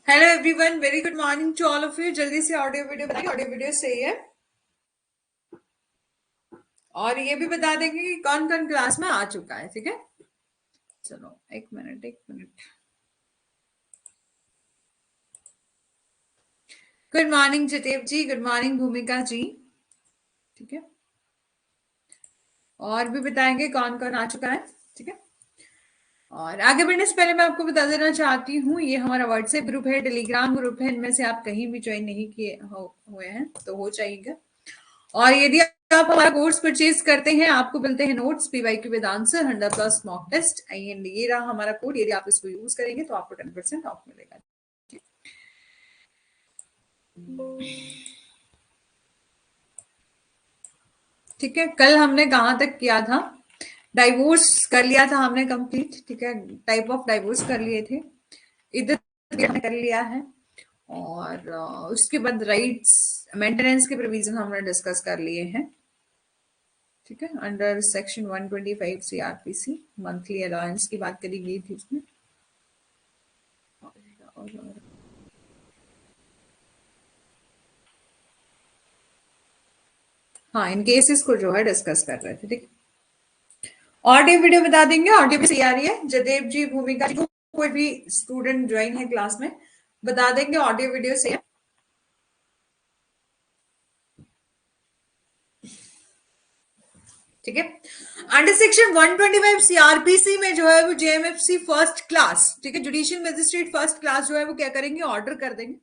Hello everyone, very good morning to all of you. जल्दी से audio video बनाइए। Audio video सही है और ये भी बता देंगे कि कौन कौन क्लास में आ चुका है। ठीक है, चलो एक मिनट एक मिनट। गुड मॉर्निंग जतेब जी, गुड मॉर्निंग भूमिका जी। ठीक है, और भी बताएंगे कौन कौन आ चुका है। ठीक है, और आगे बढ़ने से पहले मैं आपको बता देना चाहती हूँ, ये हमारा व्हाट्सएप ग्रुप है, टेलीग्राम ग्रुप है। इनमें से आप कहीं भी ज्वाइन नहीं किए हुए हैं तो हो जाएगा। और यदि आप हमारा कोर्स परचेज करते हैं, आपको मिलते हैं notes, PYQ with answer, 100+ mock test. And ये रहा हमारा कोड। यदि आप इसको यूज करेंगे तो आपको 10% ऑफ मिलेगा। ठीक है, कल हमने कहाँ तक किया था? डाइवोर्स कर लिया था हमने कंप्लीट। ठीक है, टाइप ऑफ डाइवोर्स कर लिए थे, इधर हमने कर लिया है। और उसके बाद राइट्स मेंटेनेंस के प्रोविजन हमने डिस्कस कर लिए हैं। ठीक है, under section 125 CrPC monthly allowance की बात करी गई थी उसमें। हाँ, इन केसेस को जो है डिस्कस कर रहे थे। ठीक, ऑडियो वीडियो बता देंगे। ऑडियो भी सही आ रही है? जदेव जी, भूमिका जी, कोई भी स्टूडेंट ज्वाइन है क्लास में, बता देंगे ऑडियो वीडियो सही है। ठीक है, अंडर सेक्शन 125 सीआरपीसी में जो है वो जेएमएफसी फर्स्ट क्लास, ठीक है, जुडिशियल मजिस्ट्रेट फर्स्ट क्लास जो है वो क्या करेंगे, ऑर्डर कर देंगे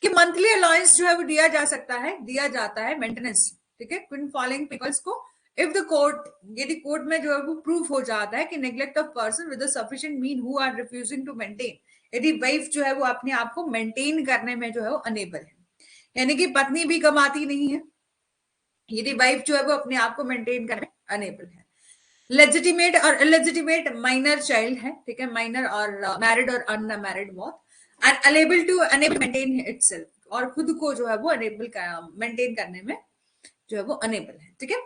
कि मंथली अलाउंस जो है वो दिया जा सकता है, दिया जाता है मेंटेनेंस। ठीक है, क्विन फॉलोइंग पीपल्स को इफ द कोर्ट, यदि कोर्ट में जो है वो प्रूफ हो जाता है कि neglect of person with sufficient mean who are refusing to maintain, यदि वाइफ जो है वो अपने आप को मेंटेन करने में जो है वो अनेबल है, यानी कि पत्नी भी कमाती नहीं है, यदि वाइफ जो है वो अपने आप को मेंटेन करने में अनेबल है। लेजिटिमेट और इलेजिटिमेट माइनर चाइल्ड है, ठीक है, माइनर और मैरिड और unmarried both, and unable to unable maintain itself, और खुद को जो है वो अनेबल मेंटेन करने में जो है वो अनेबल है। ठीक है,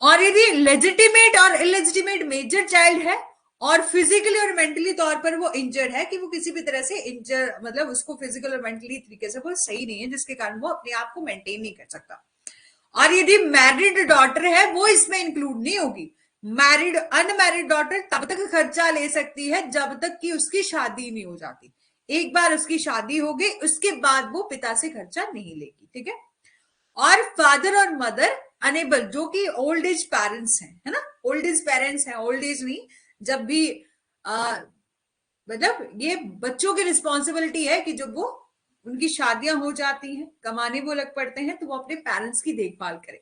और यदि लेजिटिमेट और इलेजिटिमेट मेजर चाइल्ड है और फिजिकली और मेंटली तौर पर वो इंजर्ड है, कि वो किसी भी तरह से इंजर, मतलब उसको फिजिकल और मेंटली तरीके से वो सही नहीं है, जिसके कारण वो अपने आप को मेंटेन नहीं कर सकता। और यदि मैरिड डॉटर है वो इसमें इंक्लूड नहीं होगी। मैरिड अनमैरिड डॉटर तब तक खर्चा ले सकती है जब तक कि उसकी शादी नहीं हो जाती। एक बार उसकी शादी हो गई उसके बाद वो पिता से खर्चा नहीं लेगी। ठीक है, और फादर और मदर अनेबल, जो कि ओल्ड एज पेरेंट्स हैं, है ना, ओल्ड एज पेरेंट्स हैं, ओल्ड एज नहीं, जब भी मतलब ये बच्चों की रिस्पॉन्सिबिलिटी है कि जब वो उनकी शादियां हो जाती हैं, कमाने वो लग पड़ते हैं, तो वो अपने पेरेंट्स की देखभाल करें।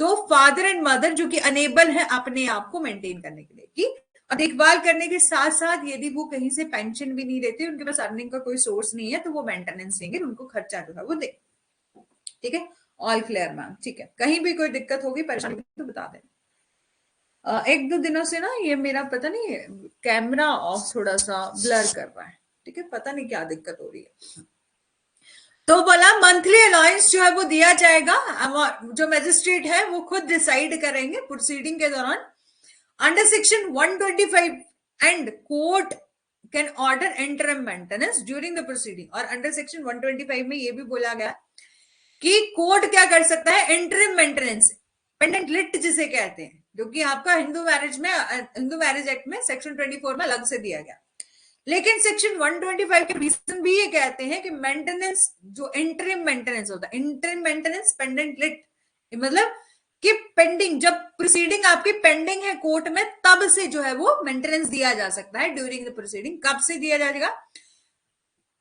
तो फादर एंड मदर जो कि अनेबल है अपने आप को मेंटेन करने के लिए, कि और देखभाल करने के साथ साथ यदि वो कहीं से पेंशन भी नहीं लेते, उनके पास अर्निंग का कोई सोर्स नहीं है, तो वो मेंटेनेंस देंगे, उनको खर्चा जो है वो दे। ठीक है, ऑल क्लियर मैम? ठीक है, कहीं भी कोई दिक्कत होगी, परेशानी होगी तो बता दें। एक दो दिनों से ना ये मेरा पता नहीं कैमरा ऑफ थोड़ा सा ब्लर कर रहा है। ठीक है, पता नहीं क्या दिक्कत हो रही है। तो बोला मंथली अलाउंस जो है वो दिया जाएगा, जो मजिस्ट्रेट है वो खुद डिसाइड करेंगे प्रोसीडिंग के दौरान, under section 125, and court can order interim maintenance during the proceeding. और अंडर सेक्शन 125 में ये भी बोला गया कि कोर्ट क्या कर सकता है, इंटरिम मेंटेनेंस, पेंडेंट लिट जिसे कहते हैं, जो कि आपका हिंदू मैरिज एक्ट में सेक्शन 24 में अलग से दिया गया। लेकिन सेक्शन 125 के रीजन भी ये कहते हैं कि मेंटेनेंस जो इंटरिम मेंटेनेंस होता है, इंटरिम मेंटेनेंस पेंडेंट लिट, मतलब कि पेंडिंग, जब प्रोसीडिंग आपकी पेंडिंग है कोर्ट में, तब से जो है वो मेंटेनेंस दिया जा सकता है ड्यूरिंग द प्रोसीडिंग। कब से दिया जाएगा?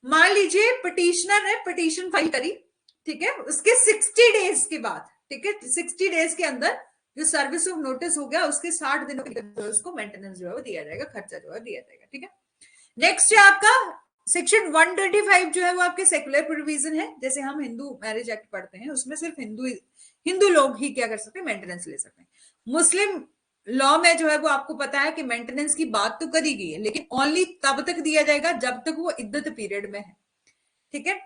मान लीजिए पिटिशनर ने पिटीशन फाइल करी, ठीक है, उसके 60 डेज के बाद, ठीक है, 60 डेज के अंदर जो सर्विस ऑफ नोटिस हो गया, उसके 60 दिनों के अंदर उसको मेंटेनेंस जो है वो दिया जाएगा, खर्चा जो है दिया जाएगा। ठीक है, नेक्स्ट है आपका सेक्शन 125 जो है वो आपके सेकुलर प्रोविजन है। जैसे हम हिंदू मैरिज एक्ट पढ़ते हैं, उसमें सिर्फ हिंदू हिंदू लोग ही क्या कर सकते हैं, मेंटेनेंस ले सकते हैं। मुस्लिम लॉ में जो है वो आपको पता है कि मेंटेनेंस की बात तो करी गई है, लेकिन ओनली तब तक दिया जाएगा जब तक वो इद्दत पीरियड में है। ठीक है,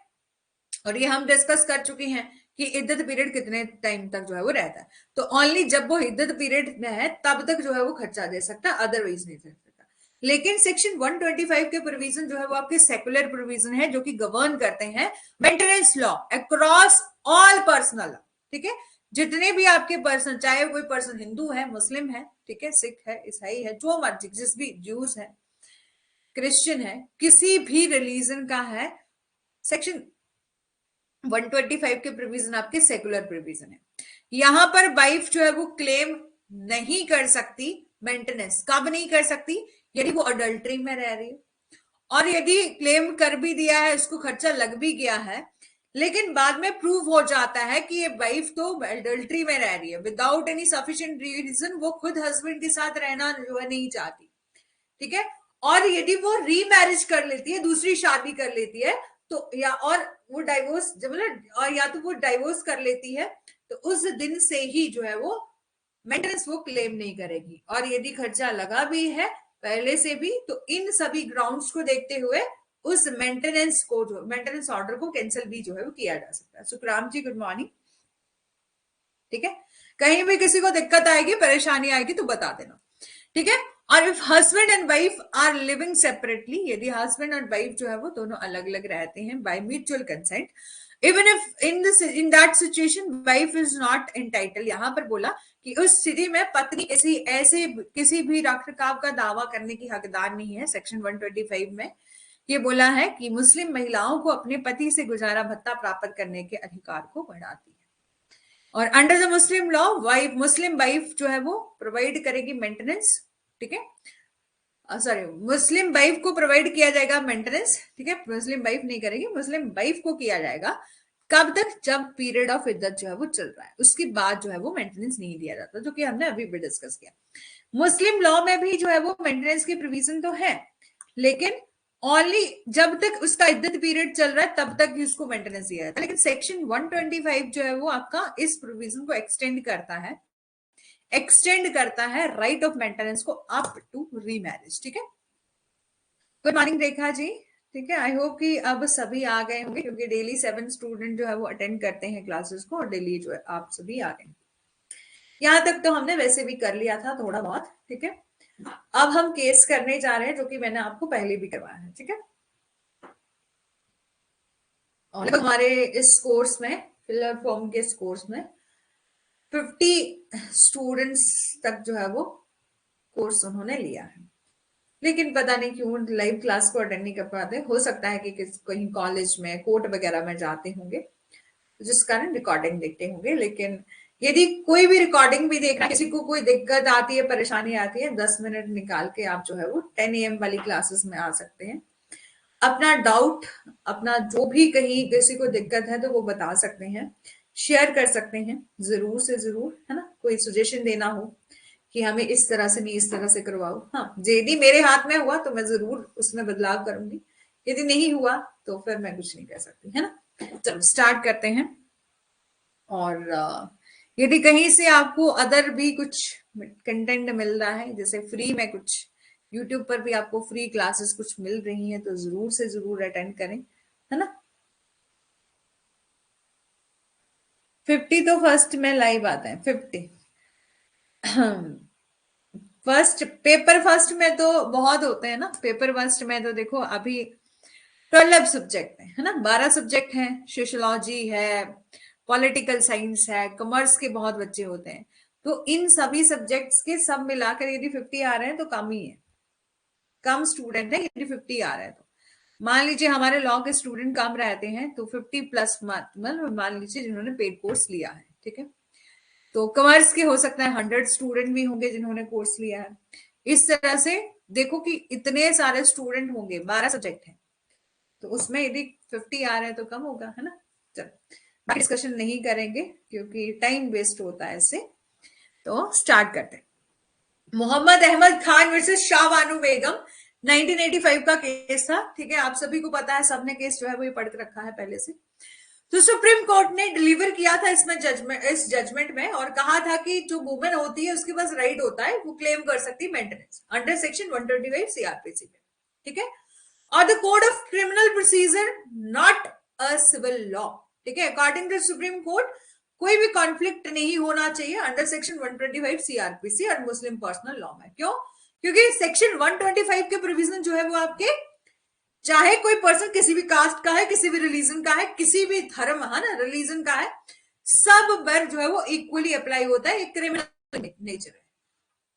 और ये हम डिस्कस कर चुके हैं कि इद्दत पीरियड कितने टाइम तक जो है वो रहता है। तो ओनली जब वो इद्दत पीरियड में है तब तक जो है वो खर्चा दे सकता है, अदरवाइज नहीं दे सकता। लेकिन सेक्शन 125 के प्रोविजन जो है वो आपके सेकुलर प्रोविजन है, जो कि गवर्न करते हैं maintenance law across all personal. ठीक है, जितने भी आपके पर्सन, चाहे कोई पर्सन हिंदू है, मुस्लिम है, ठीक है, सिख है, ईसाई है, जो मर्जी, जिस भी, ज्यूज है, क्रिश्चियन है, किसी भी रिलीजन का है, सेक्शन 125 के प्रोविजन आपके सेकुलर प्रोविजन है। यहां पर वाइफ जो है वो क्लेम नहीं कर सकती मेंटेनेंस। कब नहीं कर सकती? यदि वो अडल्ट्री में रह रही है, और यदि क्लेम कर भी दिया है, उसको खर्चा लग भी गया है, लेकिन बाद में प्रूव हो जाता है कि ये वाइफ तो अडल्ट्री में रह रही है, विदाउट एनी सफिशिएंट रीजन वो खुद हस्बैंड के साथ रहना जो है नहीं चाहती, ठीक है, और यदि वो रीमैरिज कर लेती है, दूसरी शादी कर लेती है, तो या और वो डाइवोर्स जब मतलब, और या तो वो डाइवोर्स कर लेती है, तो उस दिन से ही जो है वो मेंटेनेंस वो क्लेम नहीं करेगी। और यदि खर्चा लगा भी है पहले से भी, तो इन सभी ग्राउंड्स को देखते हुए उस मेंटेनेंस को, जो मेंटेनेंस ऑर्डर को कैंसिल भी जो है वो किया जा सकता है। सुखराम जी गुड मॉर्निंग। ठीक है, कहीं भी किसी को दिक्कत आएगी, परेशानी आएगी तो बता देना, ठीक है। और if husband and wife are living separately, यदि हस्बैंड और वाइफ जो है वो दोनों अलग अलग रहते हैं by mutual consent, even if in that situation wife is not entitle, यहां पर बोला कि उस स्थिति में पत्नी ऐसे किसी भी रखरखाव का दावा करने की हकदार नहीं है। सेक्शन 125 में ये बोला है कि मुस्लिम महिलाओं को अपने पति से गुजारा भत्ता प्राप्त करने के अधिकार को बढ़ाती है। और under the Muslim law wife, Muslim wife जो है वो प्रोवाइड करेगी मेंटेनेंस, ठीक है, सॉरी, मुस्लिम वाइफ को प्रोवाइड किया जाएगा मेंटेनेंस, ठीक है, मुस्लिम वाइफ नहीं करेगी, मुस्लिम वाइफ को किया जाएगा। कब तक? जब पीरियड ऑफ इद्दत जो है वो चल रहा है, उसके बाद जो है वो मेंटेनेंस नहीं दिया जाता, जो कि हमने अभी भी डिस्कस किया। मुस्लिम लॉ में भी जो है वो मेंटेनेंस की प्रोविजन तो है, लेकिन ओनली जब तक उसका इद्दत पीरियड चल रहा है तब तक ही उसको मेंटेनेंस दिया जाता है। लेकिन सेक्शन 125 जो है वो आपका इस प्रोविजन को एक्सटेंड करता है राइट ऑफ मेंटेनेंस को अप टू रीमैरिज। ठीक है, गुड मॉर्निंग रेखा जी। ठीक है, आई होप कि अब सभी आ गए होंगे, क्योंकि डेली 7 स्टूडेंट जो है वो अटेंड करते हैं क्लासेस को, और डेली जो है आप सभी आ गए। यहां तक तो हमने वैसे भी कर लिया था थोड़ा बहुत, ठीक है। अब हम केस करने जा रहे हैं, जो कि मैंने आपको पहले भी करवाया है, ठीक है। और हमारे इस कोर्स में, फिलर फॉर्म के इस कोर्स में 50 स्टूडेंट्स तक जो है वो कोर्स उन्होंने लिया है, लेकिन पता नहीं क्यों लाइव क्लास को अटेंड नहीं कर पाते। हो सकता है कि कहीं कॉलेज में, कोर्ट वगैरह में जाते होंगे, जिस कारण रिकॉर्डिंग देखते होंगे। लेकिन यदि कोई भी रिकॉर्डिंग भी देख रहा है, किसी को कोई दिक्कत आती है, परेशानी आती है, 10 मिनट निकाल के आप जो है वो 10 AM वाली क्लासेस में आ सकते हैं। अपना डाउट, अपना जो भी कहीं किसी को दिक्कत है तो वो बता सकते हैं, शेयर कर सकते हैं, जरूर से जरूर, है ना। कोई सजेशन देना हो कि हमें इस तरह से नहीं, इस तरह से करवाओ, हाँ, यदि मेरे हाथ में हुआ तो मैं जरूर उसमें बदलाव करूंगी, यदि नहीं हुआ तो फिर मैं कुछ नहीं कर सकती, है ना। चलो स्टार्ट करते हैं। और यदि कहीं से आपको अदर भी कुछ कंटेंट मिल रहा है, जैसे फ्री में कुछ यूट्यूब पर भी आपको फ्री क्लासेस कुछ मिल रही हैं, तो जरूर से जरूर अटेंड करें, है ना। 50 तो फर्स्ट में लाइव आता है, 50 फर्स्ट पेपर फर्स्ट में तो बहुत होते हैं ना। पेपर फर्स्ट में तो देखो अभी 12 सब्जेक्ट है ना, 12 सब्जेक्ट हैं, सोशियोलॉजी है, पॉलिटिकल साइंस है, कॉमर्स के बहुत बच्चे होते हैं, तो इन सभी सब्जेक्ट्स के सब मिलाकर यदि 50 आ रहे हैं तो कम ही है, कम स्टूडेंट है। यदि 50 आ रहे हैं तो मान लीजिए हमारे लॉ के स्टूडेंट कम रहते हैं, तो 50 प्लस मतलब मान लीजिए जिन्होंने पेड कोर्स लिया है, ठीक है। तो कॉमर्स के हो सकता है 100 स्टूडेंट भी होंगे जिन्होंने कोर्स लिया है। इस तरह से देखो कि इतने सारे स्टूडेंट होंगे, 12 सब्जेक्ट है, तो उसमें यदि 50 आ रहे हैं तो कम होगा, है ना। चलो डिस्कशन नहीं करेंगे क्योंकि टाइम वेस्ट होता है इससे, तो स्टार्ट करते हैं। मोहम्मद अहमद खान वर्सेस शाह बानू बेगम 1985 का केस था, ठीक है। आप सभी को पता है, सबने केस जो है वो ये पढ़ के रखा है पहले से। तो सुप्रीम कोर्ट ने डिलीवर किया था इसमें इस जजमेंट में, और कहा था कि जो वुमेन होती है उसके पास राइट होता है, वो क्लेम कर सकती है मेंटेनेंस अंडर सेक्शन 125 सीआरपीसी में, ठीक है। और the code of criminal procedure not a civil law, ठीक है। अकॉर्डिंग टू सुप्रीम कोर्ट कोई भी कॉन्फ्लिक्ट नहीं होना चाहिए अंडर सेक्शन 125 सीआरपीसी और मुस्लिम पर्सनल लॉ में। क्यों? क्योंकि सेक्शन 125 के प्रोविजन जो है वो आपके, चाहे कोई पर्सन किसी भी कास्ट का है, किसी भी रिलीजन का है, किसी भी धर्म है ना, रिलीजन का है, सब पर जो है वो इक्वली अप्लाई होता है, एक क्रिमिनल नेचर है।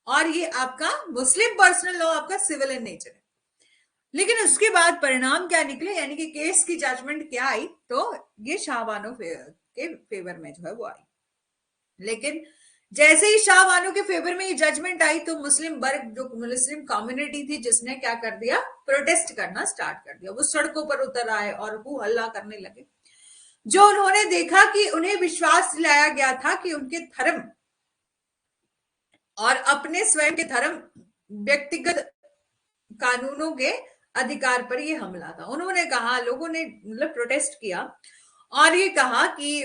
और ये आपका मुस्लिम पर्सनल लॉ आपका सिविल इन नेचर है। लेकिन उसके बाद परिणाम क्या निकले, यानी कि केस की जजमेंट क्या आई, तो ये शाहबानो के फेवर में जो है वो आई। लेकिन जैसे ही शाहबानो के फेवर में ये जजमेंट आई, तो मुस्लिम वर्ग, जो मुस्लिम कम्युनिटी थी, जिसने क्या कर दिया, प्रोटेस्ट करना स्टार्ट कर दिया। वो सड़कों पर उतर आए और हु हल्ला करने लगे। जो उन्होंने देखा कि उन्हें विश्वास दिलाया गया था कि उनके धर्म और अपने स्वयं के धर्म व्यक्तिगत कानूनों के अधिकार पर ये हमला था। उन्होंने कहा, लोगों ने मतलब प्रोटेस्ट किया और ये कहा कि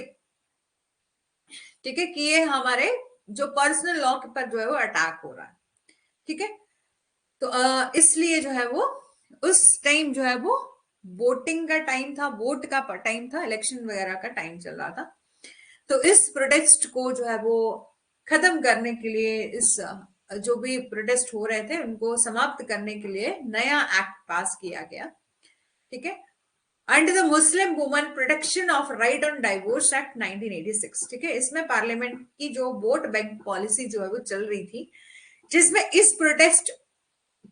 ठीक है, कि ये हमारे जो पर्सनल लॉ पर जो है वो अटैक हो रहा है। ठीक है, तो इसलिए जो है वो उस टाइम जो है वो वोटिंग का टाइम था, वोट का टाइम था, इलेक्शन वगैरह का टाइम चल रहा था। तो इस प्रोटेस्ट को जो है वो खत्म करने के लिए, इस जो भी प्रोटेस्ट हो रहे थे उनको समाप्त करने के लिए नया एक्ट पास किया गया। ठीक है, under the Muslim woman protection of right on divorce act 1986। ठीक है, इसमें पार्लियामेंट की जो वोट बैंक पॉलिसी जो है वो चल रही थी, जिसमें इस प्रोटेस्ट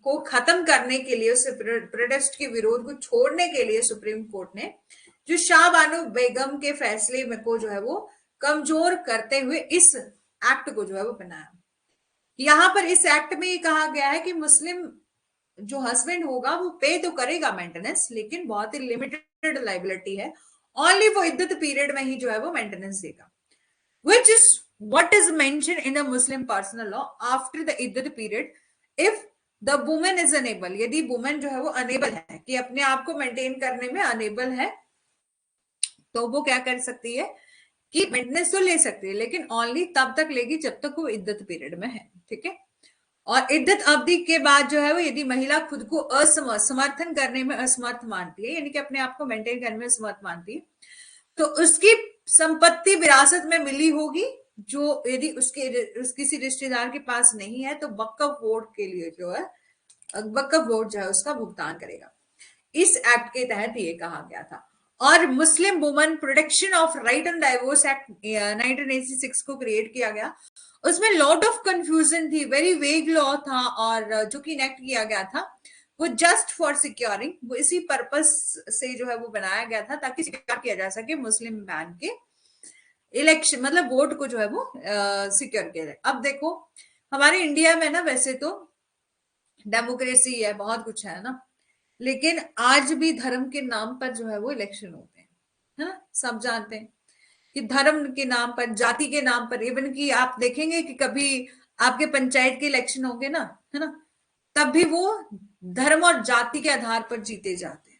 को खत्म करने के लिए, उस प्रोटेस्ट के विरोध को छोड़ने के लिए सुप्रीम कोर्ट ने जो शाह बानो बेगम के फैसले में को जो है वो कमजोर करते हुए इस एक्ट को जो है वो बनाया। यहां पर इस एक्ट में ये कहा गया है कि मुस्लिम जो हस्बैंड होगा वो पे तो करेगा मेंटेनेंस, लेकिन बहुत ही लिमिटेड लाइबिलिटी है, ओनली वो इद्दत पीरियड में ही जो है वो मेंटेनेंस देगा, which is what is mentioned in a Muslim personal law after the iddat period, if the woman is unable, यदि वुमेन जो है वो अनेबल है कि अपने आप को मेंटेन करने में अनेबल है, तो वो क्या कर सकती है कि मेंटेनेंस तो ले सकती है, लेकिन ओनली तब तक लेगी जब तक वो इद्दत पीरियड में है। ठीक है, और इद्दत अवधि के बाद जो है वो यदि महिला खुद को समर्थन करने में असमर्थ मानती है, यानी कि अपने आप को मेंटेन करने में असमर्थ मानती है, तो उसकी संपत्ति विरासत में मिली होगी, जो यदि किसी रिश्तेदार के पास नहीं है, तो वक्फ बोर्ड के लिए जो है वक्फ बोर्ड जो है उसका भुगतान करेगा। इस एक्ट के तहत ये कहा गया था। और मुस्लिम woman protection of right on divorce act 1986 को क्रिएट किया गया। उसमें लॉट ऑफ कंफ्यूजन थी, वेरी वेग लॉ था, और जो कि इनेक्ट किया गया था वो जस्ट फॉर सिक्योरिंग, वो इसी पर्पस से जो है वो बनाया गया था, ताकि सिक्योर किया जा सके मुस्लिम मैन के इलेक्शन, मतलब वोट को जो है वो सिक्योर किया जाए। अब देखो, हमारे इंडिया में ना वैसे तो डेमोक्रेसी है, बहुत कुछ है ना, लेकिन आज भी धर्म के नाम पर जो है वो इलेक्शन होते हैं, है ना, सब जानते हैं कि धर्म के नाम पर, जाति के नाम पर, इवन कि आप देखेंगे कि कभी आपके पंचायत के इलेक्शन होंगे ना, है ना, तब भी वो धर्म और जाति के आधार पर जीते जाते हैं।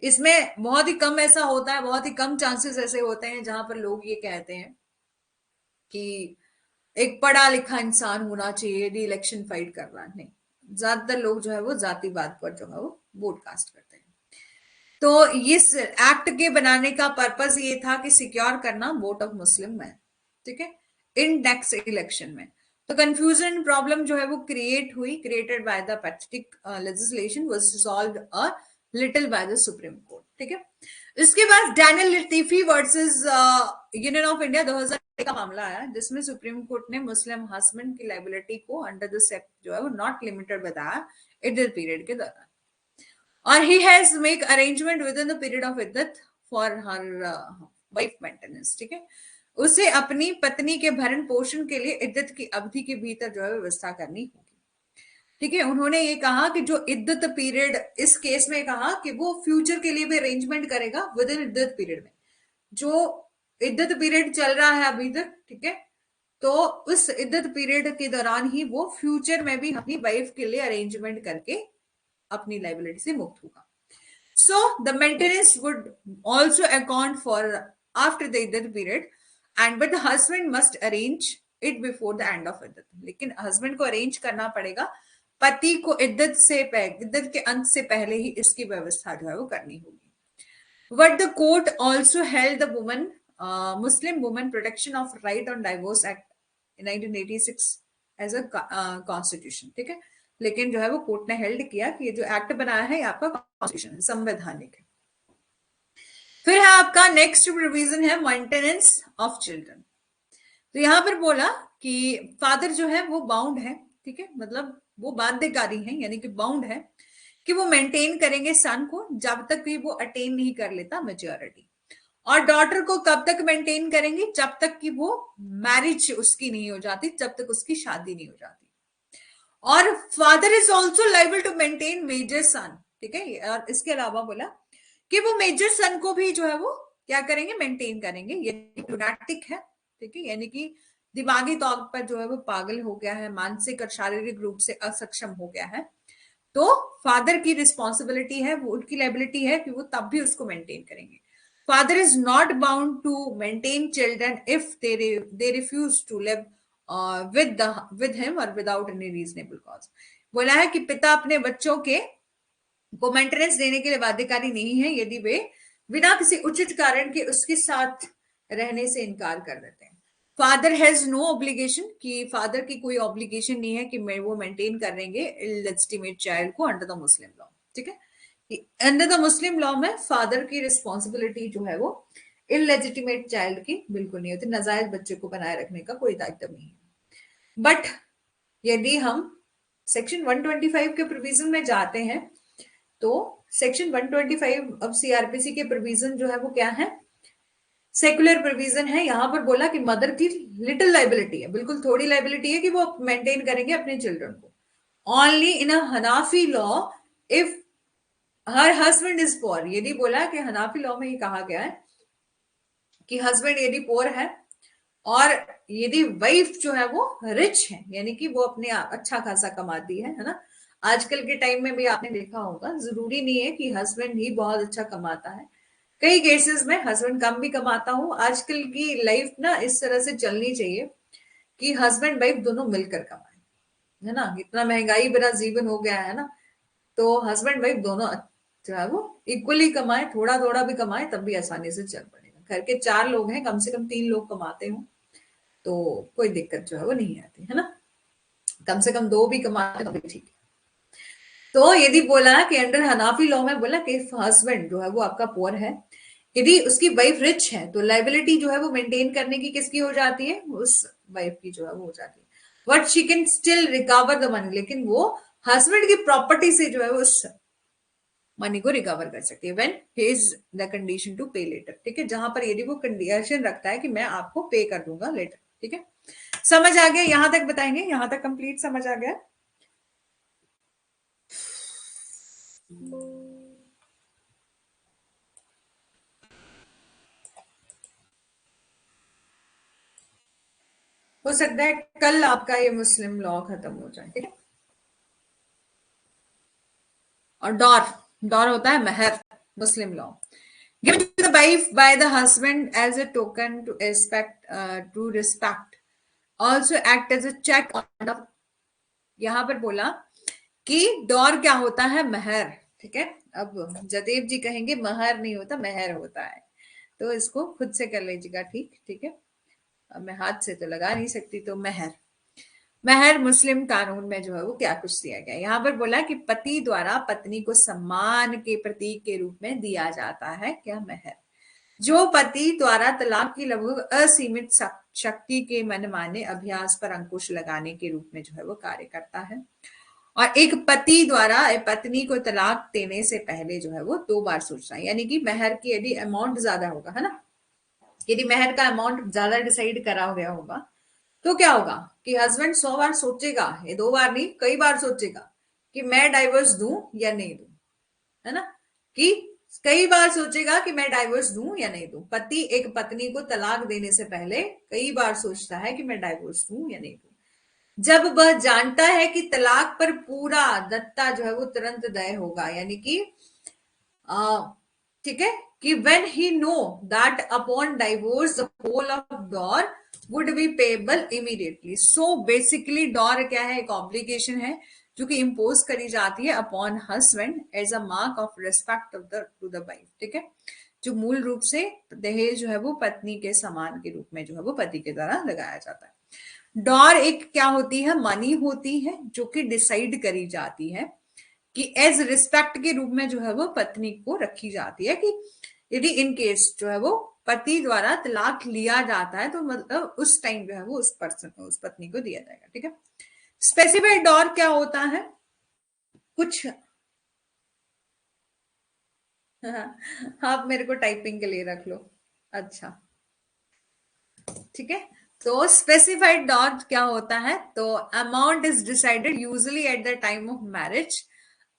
इसमें बहुत ही कम ऐसा होता है, बहुत ही कम चांसेस ऐसे होते हैं जहां पर लोग ये कहते हैं कि एक पढ़ा लिखा इंसान होना चाहिए यदि इलेक्शन फाइट कर रहा है। नहीं, ज्यादातर लोग जो है वो जातिवाद पर जो है वो वोट कास्ट करते हैं। तो इस एक्ट के बनाने का पर्पस ये था कि सिक्योर करना वोट ऑफ मुस्लिम मैन। ठीक है, इन नेक्स्ट इलेक्शन में तो कंफ्यूजन प्रॉब्लम जो है वो created by the pathetic legislation was solved a little by the Supreme Court. ठीक है, इसके बाद Daniel Latifi versus Union of India 2000 का मामला आया, जिसमें सुप्रीम कोर्ट ने मुस्लिम हस्बैंड की लाइबिलिटी को अंडर द सेक्ट जो है वो नॉट लिमिटेड बताया इद्दत पीरियड के दौरान, और he has make arrangement within the period of iddat for her wife maintenance। ठीक है, उसे अपनी पत्नी के भरण पोषण के लिए इद्दत की अवधि के भीतर जो है व्यवस्था करनी होगी। ठीक है, उन्होंने ये कहा कि जो इद्दत पीरियड, इस केस में कहा कि वो फ्यूचर के लिए भी अरेंजमेंट करेगा विद इन इद्दत पीरियड में, जो इद्दत पीरियड चल रहा है अभी तक। ठीक है, तो उस इद्दत पीरियड के दौरान ही वो फ्यूचर में भी अपनी वाइफ के लिए अरेंजमेंट करके अपनी लाइबिलिटी से मुक्त होगा। So the maintenance would also account for after the iddat period, and but the husband must arrange it before the end of iddat। लेकिन husband को arrange करना पड़ेगा, पति को इद्दत के अंत से पहले ही इसकी व्यवस्था जो है वो करनी होगी। But the court also held the Muslim Women Protection of Right on Divorce Act 1986 as a constitution। ठीक है, लेकिन जो है वो कोर्ट ने हेल्ड किया कि ये जो एक्ट बनाया है ये आपका कॉन्स्टिट्यूशन है, संवैधानिक है। फिर है आपका नेक्स्ट प्रोविजन है मेंटेनेंस ऑफ चिल्ड्रन। तो यहां पर बोला कि फादर जो है वो बाउंड है, ठीक है, मतलब वो बाध्यकारी है, यानी कि बाउंड है कि वो मेंटेन करेंगे सन को जब तक भी वो अटेन नहीं कर लेता मेच्योरिटी, और डॉटर को कब तक मेंटेन करेंगे, जब तक कि वो मैरिज उसकी नहीं हो जाती, जब तक उसकी शादी नहीं हो जाती। और father is also liable to maintain major son, ठीक है। और इसके अलावा बोला कि वो मेजर सन को भी जो है वो क्या करेंगे, मेंटेन करेंगे। ये लुनाटिक है, ठीक है, यानी कि दिमागी तौर पर जो है वो पागल हो गया है, मानसिक और शारीरिक रूप से असक्षम हो गया है, तो फादर की रिस्पॉन्सिबिलिटी है, वो उनकी लाइबिलिटी है कि वो तब भी उसको मेंटेन करेंगे। Father is not bound to maintain children if they refuse to live with him और विदाउट एनी रीजनेबल कॉज। बोला है कि पिता अपने बच्चों के को मेंटेनेंस देने के लिए बाध्यकारी नहीं है यदि वे बिना किसी उचित कारण के उसके साथ रहने से इनकार कर देते हैं। फादर हैज नो ऑब्लिगेशन, कि फादर की कोई ऑब्लिगेशन नहीं है कि वो मेंटेन करेंगे इलेजिटिमेट चाइल्ड को अंडर द मुस्लिम लॉ, ठीक है। अंडर द मुस्लिम लॉ में फादर की रिस्पॉन्सिबिलिटी जो है वो इलेजिटिमेट चाइल्ड की बिल्कुल नहीं होती, नाजायज बच्चे को बनाए रखने का कोई दायित्व नहीं है। बट यदि हम सेक्शन 125 के प्रोविजन में जाते हैं तो सेक्शन 125 अब सीआरपीसी के प्रोविजन जो है वो क्या है, सेकुलर प्रोविजन है। यहां पर बोला कि मदर की लिटिल लाइबिलिटी है, बिल्कुल थोड़ी लाइबिलिटी है कि वो मेंटेन करेंगे अपने चिल्ड्रन को। Only in a Hanafi law if her husband is poor, यदि बोला कि हनाफी लॉ में ये कहा गया है कि हस्बैंड यदि पोअर है और यदि वाइफ जो है वो रिच है, यानी कि वो अपने अच्छा खासा कमाती है ना। आजकल के टाइम में भी आपने देखा होगा, जरूरी नहीं है कि हस्बैंड ही बहुत अच्छा कमाता है, कई केसेस में हस्बैंड कम भी कमाता हो। आजकल की लाइफ ना इस तरह से चलनी चाहिए कि हस्बैंड वाइफ दोनों मिलकर कमाए, है ना। इतना महंगाई भरा जीवन हो गया है ना, तो हस्बैंड वाइफ दोनों जो है वो इक्वली कमाए, थोड़ा थोड़ा भी कमाए तब भी आसानी से चल पड़ेगा। घर के 4 लोग हैं, कम से कम 3 लोग कमाते हो तो कोई दिक्कत जो है वो नहीं आती, है ना। कम से कम 2 भी कमाते तो भी ठीक है। तो यदि बोला कि अंडर हनाफी लॉ में बोला कि हस्बैंड जो है वो आपका पुअर है, यदि उसकी वाइफ रिच है तो लाइबिलिटी जो है वो मेंटेन करने की किसकी हो जाती है, उस वाइफ की जो है वो हो जाती है। But she can still recover the money, लेकिन वो हस्बैंड की प्रॉपर्टी से जो है वो उस मनी को रिकवर कर सकती है when he is the condition to pay later, ठीक है। जहां पर यदि वो कंडीशन रखता है कि मैं आपको पे कर दूंगा लेटर, ठीक है। समझ आ गया, यहां तक बताएंगे, यहां तक कंप्लीट समझ आ गया। हो सकता है कल आपका ये मुस्लिम लॉ खत्म हो जाए, ठीक है। और डॉर, डॉर होता है mahr, Muslim law. given to the wife by the husband as a token to respect also act as a check on the, यहां पर बोला कि डॉर क्या होता है, महर, ठीक है। अब जदेव जी कहेंगे महर नहीं होता महर होता है, तो इसको खुद से कर लीजिएगा, ठीक ठीक है। अब मैं हाथ से तो लगा नहीं सकती, तो महर, महर मुस्लिम कानून में जो है वो क्या कुछ दिया गया। यहाँ पर बोला कि पति द्वारा पत्नी को सम्मान के प्रतीक के रूप में दिया जाता है क्या, महर, जो पति द्वारा तलाक की लगभग असीमित शक्ति के मनमाने अभ्यास पर अंकुश लगाने के रूप में जो है वो कार्य करता है। और एक पति द्वारा पत्नी को तलाक देने से पहले जो है वो 2 बार सोचना है, यानी कि महर की यदि अमाउंट ज्यादा होगा, है ना, यदि महर का अमाउंट ज्यादा डिसाइड करा गया होगा तो क्या होगा कि हस्बैंड 100 बार सोचेगा, ये 2 बार नहीं कई बार सोचेगा कि मैं डाइवोर्स दूं या नहीं दूं, है ना, कि कई बार सोचेगा कि मैं डाइवोर्स दूं या नहीं दूं। पति एक पत्नी को तलाक देने से पहले कई बार सोचता है कि मैं डाइवोर्स दूं या नहीं दूं। जब वह जानता है कि तलाक पर पूरा दत्ता जो है वो तुरंत दय होगा, यानी कि ठीक है, कि when he know that upon divorce the whole of dowry would be payable immediately, so basically dowry क्या है, एक ऑब्लिगेशन है जो कि इम्पोज करी जाती है upon husband as a mark of respect of the to the wife, ठीक है, जो मूल रूप से दहेज जो है वो पत्नी के समान के रूप में जो है वो पति के द्वारा लगाया जाता है। डॉर एक क्या होती है, मनी होती है जो कि डिसाइड करी जाती है कि एज रिस्पेक्ट के रूप में जो है वो पत्नी को रखी जाती है, कि यदि इन केस जो है वो पति द्वारा तलाक लिया जाता है तो मतलब उस टाइम जो है वो उस पर्सन को, उस पत्नी को दिया जाएगा। ठीक है। स्पेसिफाइड डॉर क्या होता है? कुछ आप मेरे को टाइपिंग के लिए रख लो। अच्छा, ठीक है। तो स्पेसिफाइड डॉर क्या होता है? तो amount is decided usually eight the time of marriage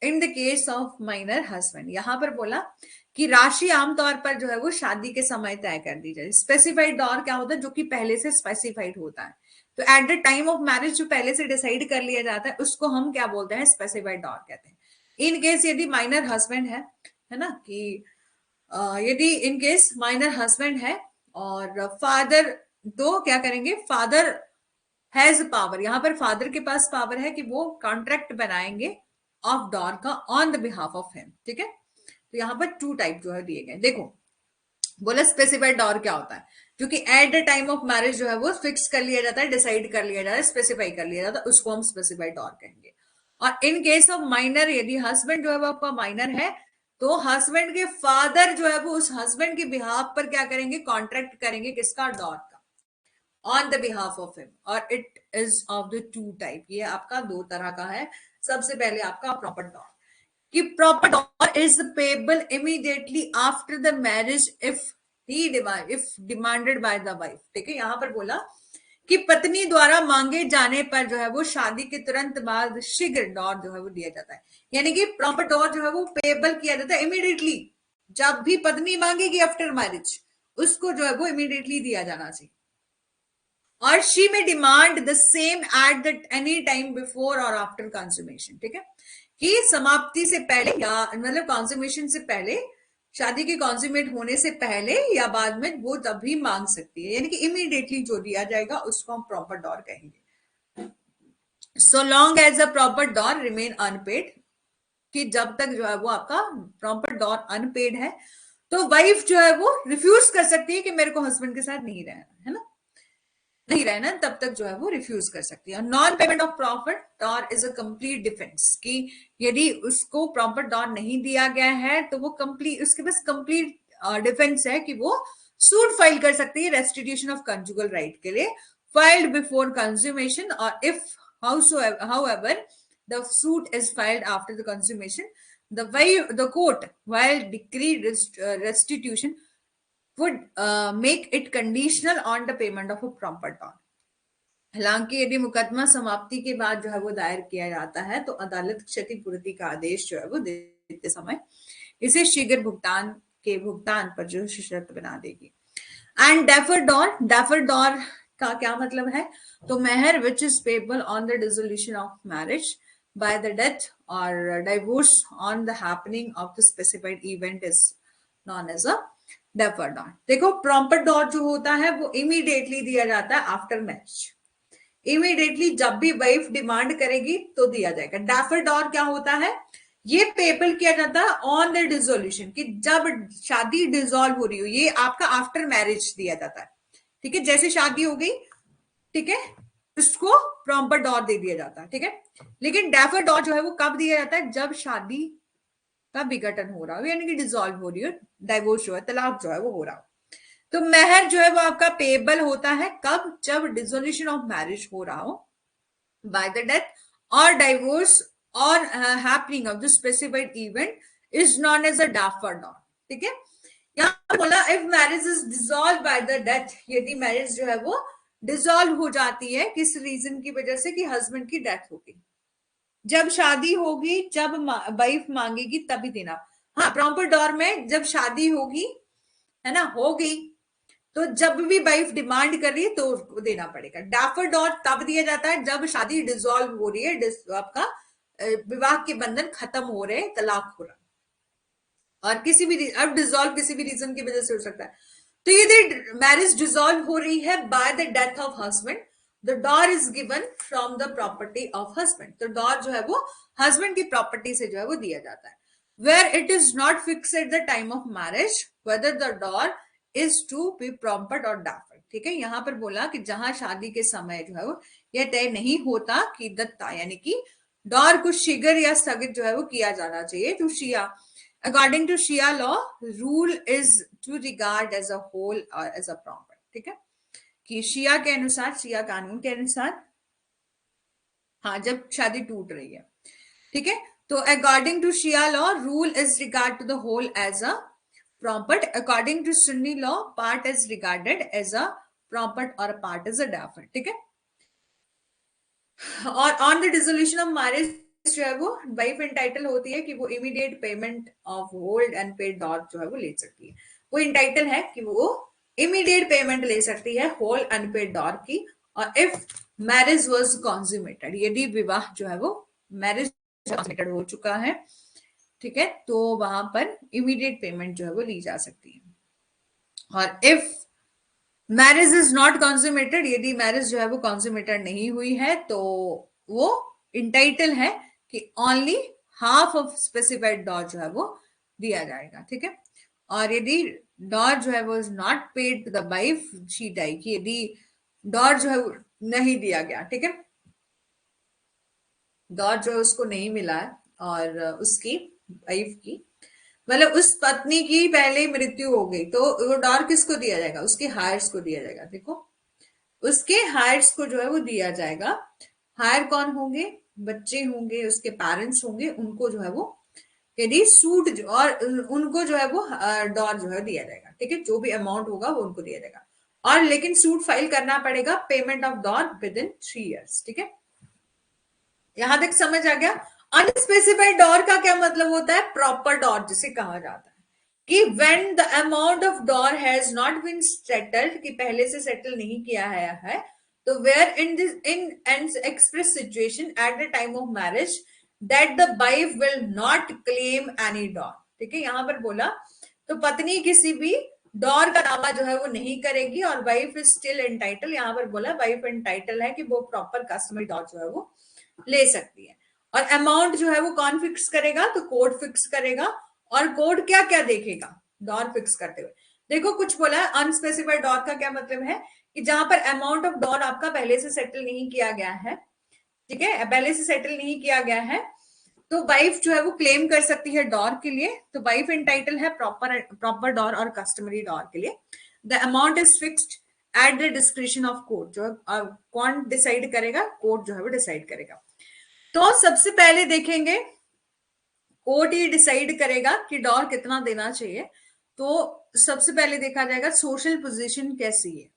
in the case of minor husband. यहां पर बोला कि राशि आमतौर पर जो है वो शादी के समय तय कर दी जाए। स्पेसिफाइड डॉर क्या होता है? जो कि पहले से स्पेसिफाइड होता है। तो eight the time of marriage जो पहले से डिसाइड कर लिया जाता है उसको हम क्या बोलते हैं? स्पेसिफाइड डॉर कहते हैं। इन केस यदि माइनर हस्बैंड है ना, कि यदि इन केस माइनर हस्बैंड है और फादर, तो क्या करेंगे? फादर हैज पावर, यहां पर फादर के पास पावर है कि वो कॉन्ट्रैक्ट बनाएंगे ऑफ डॉर का on the behalf of him. ठीक है। तो यहाँ पर टू टाइप जो है दिए गए। देखो, बोला स्पेसिफाइड डॉर क्या होता है? क्योंकि eight the time of marriage जो है वो फिक्स कर लिया जाता है, डिसाइड कर लिया जाता है, स्पेसिफाई कर लिया जाता है, उसको हम स्पेसिफाइड डॉर कहेंगे। और इन केस ऑफ माइनर, यदि हस्बैंड जो है वो आपका माइनर है तो हस्बैंड के फादर जो है वो उस हस्बैंड के बिहाफ पर क्या करेंगे? कॉन्ट्रैक्ट करेंगे, किसका? डॉर का, on the behalf of him. और it is of the two type, ये आपका दो तरह का है। सबसे पहले आपका प्रॉपर डॉर, कि proper dower is payable immediately after the marriage if demanded by the wife. ठीक है। यहां पर बोला कि पत्नी द्वारा मांगे जाने पर जो है वो शादी के तुरंत बाद शीघ्र डॉर जो है वो दिया जाता है। यानी कि प्रॉपर डॉर जो है वो पेबल किया जाता है इमीडिएटली, जब भी पत्नी मांगेगी आफ्टर मैरिज उसको जो है वो इमीडिएटली दिया जाना चाहिए। और शी में demand the same at the any time before और आफ्टर कंसुमेशन। ठीक है, कि समाप्ति से पहले या मतलब कंसुमेशन से पहले, शादी के कंसुमेट होने से पहले या बाद में वो तब भी मांग सकती है, यानी कि इमीडिएटली जो दिया जाएगा उसको हम प्रॉपर डॉर कहेंगे। So long as a proper dower remain unpaid, कि जब तक जो है वो आपका प्रॉपर डॉर अनपेड है तो वाइफ जो है वो रिफ्यूज कर सकती है कि मेरे को हस्बैंड के साथ नहीं रहना है ना, नहीं रहना, तब तक जो है वो रिफ्यूज कर सकती है। Non payment of profit dower is a complete defence, कि यदि उसको प्रॉपर डॉर नहीं दिया गया है तो वो कंप्लीट, उसके पास कंप्लीट डिफेंस है कि वो सूट फाइल कर सकती है रेस्टिट्यूशन ऑफ कंजुगल राइट के लिए, फाइल्ड बिफोर कंज्यूमेशन। और if however the suit is filed after the consummation, the court while decreed restitution would make it conditional on the payment of a proper toll। हालांकि यदि मुकदमा समाप्ति के बाद जो है वो दायर किया जाता है तो अदालत क्षतिपूर्ति का आदेश जो है वो देते समय इसे शीघ्र भुगतान पर जो शर्त बना देगी। एंड डेफर डॉर का क्या मतलब है? तो mehr which is payable on the dissolution of marriage by the death और divorce on the happening of the specified event is known as a defer dower. देखो, प्रॉपर डॉर जो होता है वो इमीडिएटली दिया जाता है आफ्टर मैरिज, इमीडिएटली जब भी वाइफ डिमांड करेगी तो दिया जाएगा। डेफर डॉर क्या होता है? ये पेबल किया जाता है ऑन द डिसोल्यूशन, कि जब शादी डिसॉल्व हो रही हो, ये आपका आफ्टर मैरिज दिया जाता है। ठीक है, जैसे शादी हो गई, ठीक है, उसको प्रॉपर डॉर दे दिया जाता है। ठीक है, लेकिन डेफर डॉर जो है वो कब दिया जाता है? जब शादी का विघटन हो रहा हो, यानी कि डिसॉल्व हो रही हो, डाइवोर्स जो है, तलाक जो है वो हो रहा हो। तो मेहर जो है वो आपका पेबल होता है कब? जब डिसोल्यूशन ऑफ मैरिज हो रहा हो बाय द डेथ और डाइवोर्स और happening of the specified event is known as a defer dower. ठीक है, यहाँ पर बोला if marriage is dissolve by the death, यदि मैरिज जो है वो डिसॉल्व हो जाती है किस रीजन की वजह से? कि हस्बैंड की डेथ होगी, जब शादी होगी, जब वाइफ मांगेगी तभी देना। हाँ, प्रॉपर डॉर में जब शादी होगी, है ना, होगी, तो जब भी वाइफ डिमांड कर रही है तो उसको देना पड़ेगा। डेफर डॉर तब दिया जाता है जब शादी डिसॉल्व हो रही है, आपका विवाह के बंधन खत्म हो रहे, तलाक हो रहा, और किसी भी, अब डिसॉल्व किसी भी रीजन की वजह से हो सकता है। तो यदि मैरिज डिसॉल्व हो रही है by the death of husband, the dower is given from the property of husband. तो डॉर जो है वो हस्बैंड की प्रॉपर्टी से जो है वो दिया जाता है। Where it is not fix at the time of marriage whether the dower is to be proper or deferred। ठीक है, यहाँ पर बोला कि जहां शादी के समय जो है वो यह तय नहीं होता कि दत्ता यानी कि डॉर को शीघ्र या स्थगित जो है वो किया जाना चाहिए, तो Shia according to Shia law rule is to regard as a whole और एज अ प्रॉपर्टी। ठीक है, कि शिया के अनुसार, शिया कानून के अनुसार, हाँ, जब शादी टूट रही है, ठीक है, तो according to Shia law rule is regard to the whole as a property, according to Sunni law part is regarded as a property और पार्ट इज अ डेफर्ड। ठीक है, और on the dissolution of marriage जो है वो वाइफ एंटाइटल होती है कि वो immediate payment of hold and paid dower जो है वो ले सकती है, वो इंटाइटल है कि वो इमीडिएट पेमेंट ले सकती है होल अनपेड डॉर की, और इफ मैरिज वाज कॉन्ज्यूमेटेड, यदि विवाह जो है वो मैरिज कॉन्ज्यूमेटेड हो चुका है, ठीक है, तो वहां पर इमीडिएट पेमेंट जो है वो ली जा सकती है। और इफ मैरिज इज नॉट कॉन्ज्यूमेटेड, यदि मैरिज जो है वो कॉन्ज्यूमेटेड नहीं हुई है, तो वो इंटाइटल है कि only half of specified Dar जो है वो दिया जाएगा। ठीक है, और यदि डॉर जो है वो is not paid to the wife she die, कि यदि डॉर जो है वो नहीं दिया गया, ठीक है, डॉर जो है उसको नहीं मिला है और उसकी वाइफ की, मतलब उस पत्नी की पहले ही मृत्यु हो गई, तो वो डॉर किसको दिया जाएगा, उसके हायर्स को दिया जाएगा। देखो, उसके हायर्स को जो है वो दिया जाएगा। हायर कौन होंगे, बच्चे होंगे, उसके पेरेंट्स होंगे, उनको जो है वो यदि सूट और उनको जो है वो डॉर जो है दिया जाएगा। ठीक है, जो भी अमाउंट होगा वो उनको दिया जाएगा, और लेकिन सूट फाइल करना पड़ेगा payment of dower within 3 years। ठीक है, यहां तक समझ आ गया। अनस्पेसिफाइड डॉर का क्या मतलब होता है, प्रॉपर डॉर जिसे कहा जाता है, कि when the amount of dower has not been settled, कि पहले से सेटल नहीं किया है, तो where in this in an express situation at the time of marriage that the wife will not claim any dower. ठीक है, यहां पर बोला तो पत्नी किसी भी डॉर का दावा जो है वो नहीं करेगी, और वाइफ इज स्टिल एंटाइटल, यहां पर बोला वाइफ एंटाइटल है कि वो प्रॉपर कस्टमरी डॉर जो है वो ले सकती है। और अमाउंट जो है वो कौन फिक्स करेगा, तो कोर्ट फिक्स करेगा, और कोर्ट क्या क्या देखेगा डॉर फिक्स करते हुए। देखो, कुछ बोला है अनस्पेसिफाइड डॉर का क्या मतलब है, कि जहां पर अमाउंट ऑफ डॉर आपका पहले से सेटल नहीं किया गया है, ठीक है, पहले से सेटल नहीं किया गया है, तो वाइफ जो है वो क्लेम कर सकती है डॉर के लिए, तो वाइफ एंटाइटल है प्रॉपर डॉर और कस्टमरी डॉर के लिए। The amount is fixed at the description of court, जो कौन डिसाइड करेगा, कोर्ट जो है वो डिसाइड करेगा। तो सबसे पहले देखेंगे, कोर्ट ही डिसाइड करेगा कि डॉर कितना देना चाहिए। तो सबसे पहले देखा जाएगा सोशल पोजीशन कैसी है,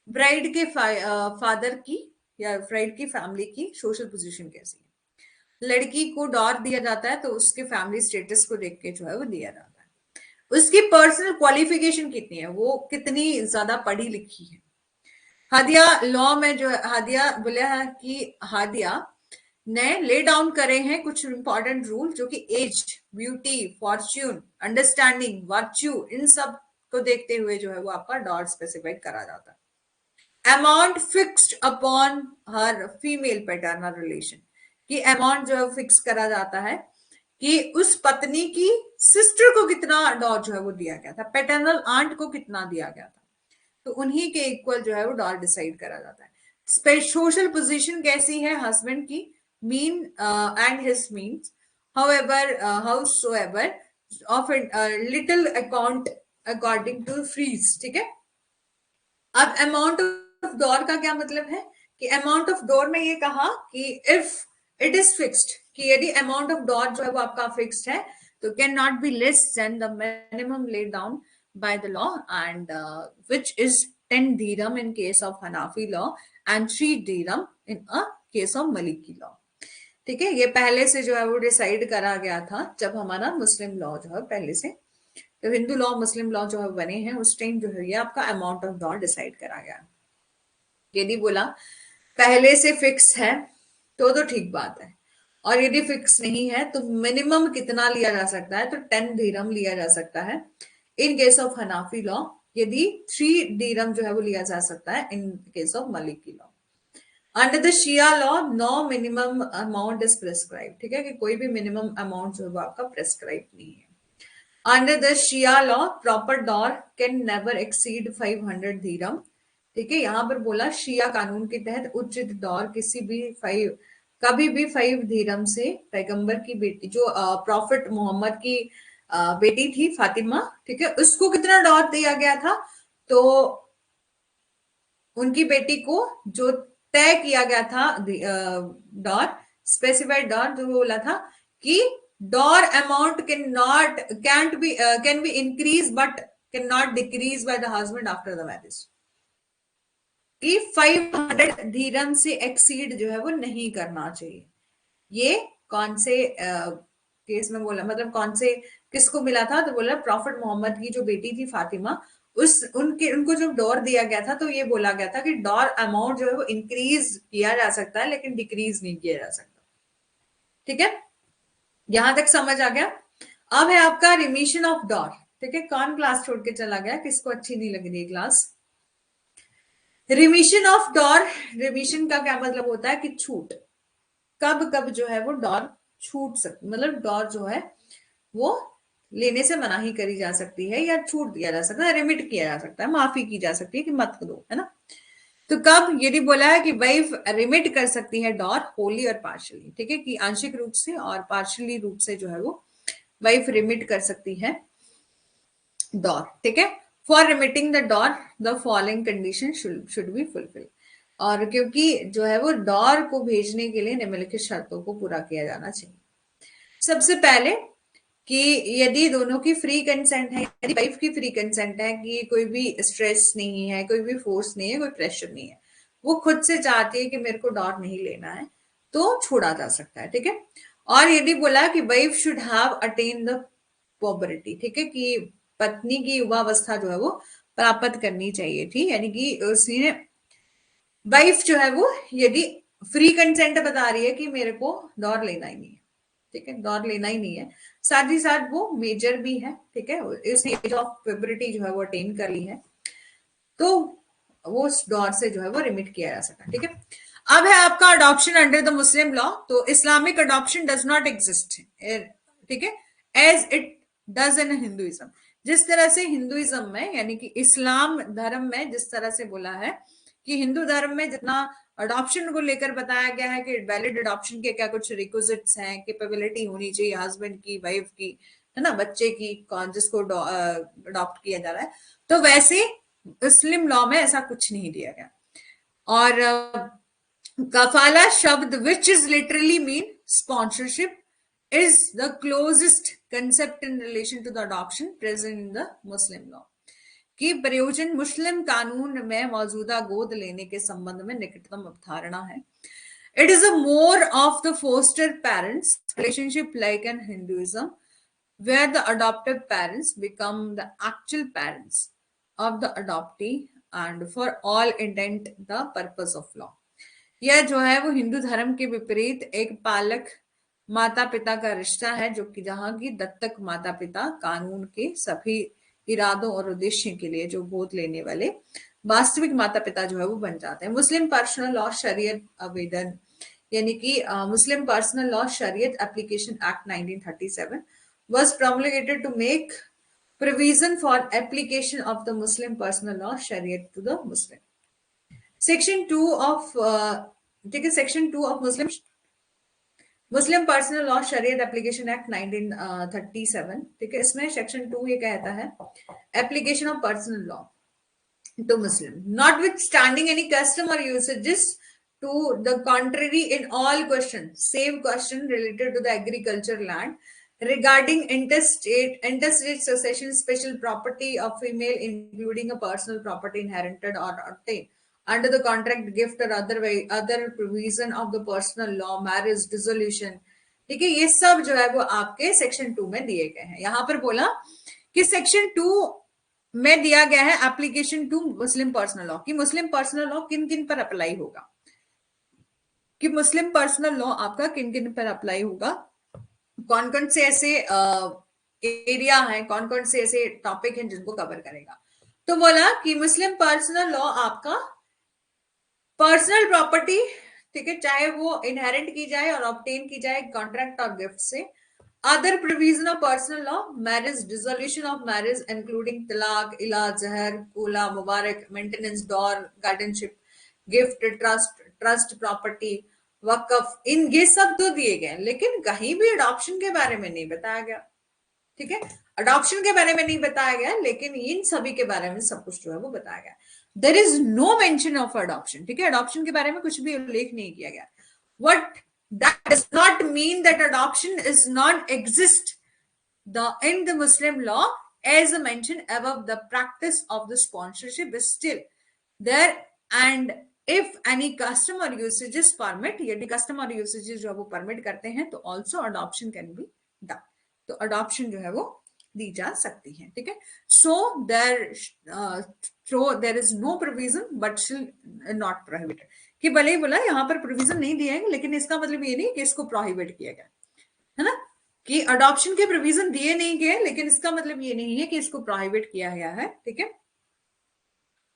ब्राइड के फादर की या ब्राइड की फैमिली की सोशल पोजीशन कैसी है। लड़की को डॉर दिया जाता है तो उसके फैमिली स्टेटस को देख के जो है वो दिया जाता है। उसकी पर्सनल क्वालिफिकेशन कितनी है, वो कितनी ज्यादा पढ़ी लिखी है। हादिया लॉ में जो हादिया बोला है कि हादिया ने ले डाउन करे हैं कुछ इंपॉर्टेंट रूल, जो कि age, beauty, fortune, understanding, virtue, इन सब को देखते हुए जो है वो आपका डॉट स्पेसिफाइड करा जाता है। Amount fixed upon her female paternal relation, कि अमाउंट जो है फिक्स करा जाता है कि उस पत्नी की सिस्टर को कितना डॉट जो है वो दिया गया था, पैटर्नल आंट को कितना दिया गया था, तो उन्हीं के इक्वल जो है वो डॉट डिसाइड करा जाता है। सोशल पोजीशन कैसी है हस्बैंड की, mean and his means, however howsoever of little account according to Fyzee. ठीक है, अब अमाउंट ऑफ डॉर का क्या मतलब है, कि अमाउंट ऑफ डॉर में ये कहा कि इफ इट इज फिक्स्ड, कि यदि अमाउंट ऑफ डॉर जो है वो आपका फिक्स्ड है, तो can not be less than the minimum laid down by the law, and which is 10 dirham in case of Hanafi law and 3 dirham in a case of Maliki law। ठीक है, ये पहले से जो है वो डिसाइड करा गया था जब हमारा मुस्लिम लॉ जो है पहले से, तो हिंदू लॉ मुस्लिम लॉ जो है बने हैं उस टाइम जो है ये आपका अमाउंट ऑफ डॉर डिसाइड करा गया। यदि बोला पहले से फिक्स है तो ठीक बात है, और यदि फिक्स नहीं है तो मिनिमम कितना लिया जा सकता है, तो 10 dirham लिया जा सकता है in case of Hanafi law, यदि 3 dirham जो है वो लिया जा सकता है in case of Maliki law. Under the Shia law no minimum amount is prescribe. ठीक है, कि कोई भी मिनिमम अमाउंट जो है वो आपका प्रेस्क्राइब नहीं है। Under the Shia law proper dower can never exceed 500 dirham. ठीक है, यहां पर बोला शिया कानून के तहत उचित डॉर किसी भी कभी भी 5 धीरम से पैगंबर की बेटी जो प्रॉफिट मोहम्मद की बेटी थी फातिमा, ठीक है, उसको कितना डॉर दिया गया था? तो उनकी बेटी को जो तय किया गया था डॉर, स्पेसिफाइड डॉर, जो बोला था कि dower amount can be increase but can not decrease by the husband after the marriage, कि 500 धीरम से एक्सीड जो है वो नहीं करना चाहिए। ये कौन से केस में बोला, मतलब कौन से, किसको मिला था? तो बोला प्रॉफिट मोहम्मद की जो बेटी थी फातिमा, उनको जब डॉर दिया गया था तो ये बोला गया था कि डॉर अमाउंट जो है वो इंक्रीज किया जा सकता है लेकिन डिक्रीज नहीं किया जा सकता। ठीक है, यहां तक समझ आ गया? अब है आपका रिमिशन ऑफ डॉर। ठीक है, कौन क्लास छोड़ के चला गया, किसको अच्छी नहीं लग रही class? Remission of Dar, remission का क्या मतलब होता है? कि छूट, कब कब जो है वो डॉर छूट सकती, मतलब डॉर जो है वो लेने से मनाही करी जा सकती है या छूट दिया जा सकता है, रिमिट किया जा सकता है, माफी की जा सकती है कि मत दो, है ना। तो कब यदि बोला है कि वाइफ रिमिट कर सकती है डॉर होली और पार्शली, ठीक है, कि आंशिक रूप से और पार्शली रूप से जो है वो वाइफ रिमिट कर सकती है डॉर। ठीक है, for remitting the dower the following condition should be fulfil, और क्योंकि जो है वो डॉर को भेजने के लिए निम्नलिखित शर्तों को पूरा किया जाना चाहिए। सबसे पहले कि यदि दोनों की फ्री कंसेंट है, यदि वाइफ की फ्री कंसेंट है, कि कोई भी स्ट्रेस नहीं है, कोई भी फोर्स नहीं है, कोई प्रेशर नहीं है, वो खुद से चाहती है कि मेरे को डॉर नहीं लेना है, तो छोड़ा जा सकता है। ठीक है, और यदि बोला कि wife should have attain the puberty, ठीक है, कि पत्नी की युवावस्था जो है वो प्राप्त करनी चाहिए थी, यानी कि उसने वाइफ जो है वो यदि फ्री कंसेंट बता रही है कि मेरे को डॉर लेना ही नहीं है, ठीक है, डॉर लेना ही नहीं है, साथ ही साथ वो मेजर भी है, ठीक है, उसने एज ऑफ प्यूबरिटी जो है वो अटेन कर ली है, तो वो उस डॉर से जो है वो रिमिट किया जा सकता है। ठीक है, अब है आपका adoption under the Muslim law. तो Islamic adoption does not exist, ठीक है, as it does in Hinduism. जिस तरह से हिंदुइज्म में, यानी कि इस्लाम धर्म में जिस तरह से बोला है कि हिंदू धर्म में जितना अडॉप्शन को लेकर बताया गया है कि वैलिड अडॉप्शन के क्या कुछ रिक्विजिट्स हैं, कैपेबिलिटी होनी चाहिए हस्बैंड की, वाइफ की, है ना, बच्चे की, कौन जिसको अडॉप्ट किया जा रहा है, तो वैसे मुस्लिम लॉ में ऐसा कुछ नहीं दिया गया। और कफाला शब्द which is literally mean sponsorship is the closest concept in relation to the adoption present in the Muslim law, कि प्रयोजन मुस्लिम कानून में मौजूदा गोद लेने के संबंध में निकटतम अवधारणा है। It is a more of the foster parents relationship like in Hinduism, where the adoptive parents become the actual parents of the adoptee and for all intent the purpose of law। यह जो है वो हिंदू धर्म के विपरीत एक पालक माता पिता का रिश्ता है, जो कि जहां की दत्तक माता पिता कानून के सभी इरादों और उद्देश्य के लिए जो गोद लेने वाले वास्तविक माता पिता जो है वो बन जाते हैं। मुस्लिम पर्सनल लॉ शरीयत आवेदन, यानी कि मुस्लिम पर्सनल लॉ शरीयत application act 1937 was promulgated to make provision for application of the Muslim personal law Shariat to the Muslim। Section 2 of, ठीक है, section 2 of Muslim personal law शरीयत एप्लीकेशन एक्ट 1937, ठीक है, इसमें सेक्शन 2 ये कहता है application of personal law to Muslim, notwithstanding any custom or usages to the contrary in all questions, save question related to the agriculture land, regarding interstate succession, special property of female, including a personal property inherited or obtained under the contract, gift or other provision of the personal law, marriage, dissolution। ठीक है, ये सब जो है वो आपके section 2 में दिए गए हैं। यहां पर बोला कि सेक्शन 2 में दिया गया है application to Muslim personal law, कि मुस्लिम पर्सनल लॉ किन किन पर अप्लाई होगा, कि मुस्लिम पर्सनल लॉ आपका किन किन पर अप्लाई होगा, कौन कौन से ऐसे एरिया हैं, कौन कौन से ऐसे टॉपिक हैं जिनको कवर करेगा। तो बोला कि मुस्लिम पर्सनल लॉ आपका पर्सनल प्रॉपर्टी, ठीक है, चाहे वो इनहेरिट की जाए और ऑब्टेन की जाए कॉन्ट्रैक्ट और गिफ्ट से, Other provision of personal law, marriage, dissolution of marriage, including talaq, ila, zahar, kula, mubarak, maintenance, door, guardianship, gift, trust property, waqf, इन ये सब तो दिए गए, लेकिन कहीं भी अडॉप्शन के बारे में नहीं बताया गया। ठीक है, अडॉप्शन के बारे में नहीं बताया गया, लेकिन इन सभी के बारे में सब कुछ जो है वो बताया गया। There is no mention of adoption. ठीक है, अडॉप्शन के बारे में कुछ भी उल्लेख नहीं किया गया। What that does not mean that adoption is not exist in the Muslim law, as mentioned above. The practice of the sponsorship is still there, and if any custom or usages permit, यदि custom और usages जो वो permit करते हैं, तो also adoption can be done। तो adoption जो है वो दी जा सकती है। ठीक है, so there is no provision but still not prohibited, कि भले ही बोला यहाँ पर प्रोविजन नहीं दिया है, लेकिन इसका मतलब ये नहीं कि इसको प्रोहिबिट किया गया है ना, कि अडॉप्शन के प्रोविजन दिए नहीं गए, लेकिन इसका मतलब ये नहीं है कि इसको प्रोहिबिट किया गया है। ठीक है,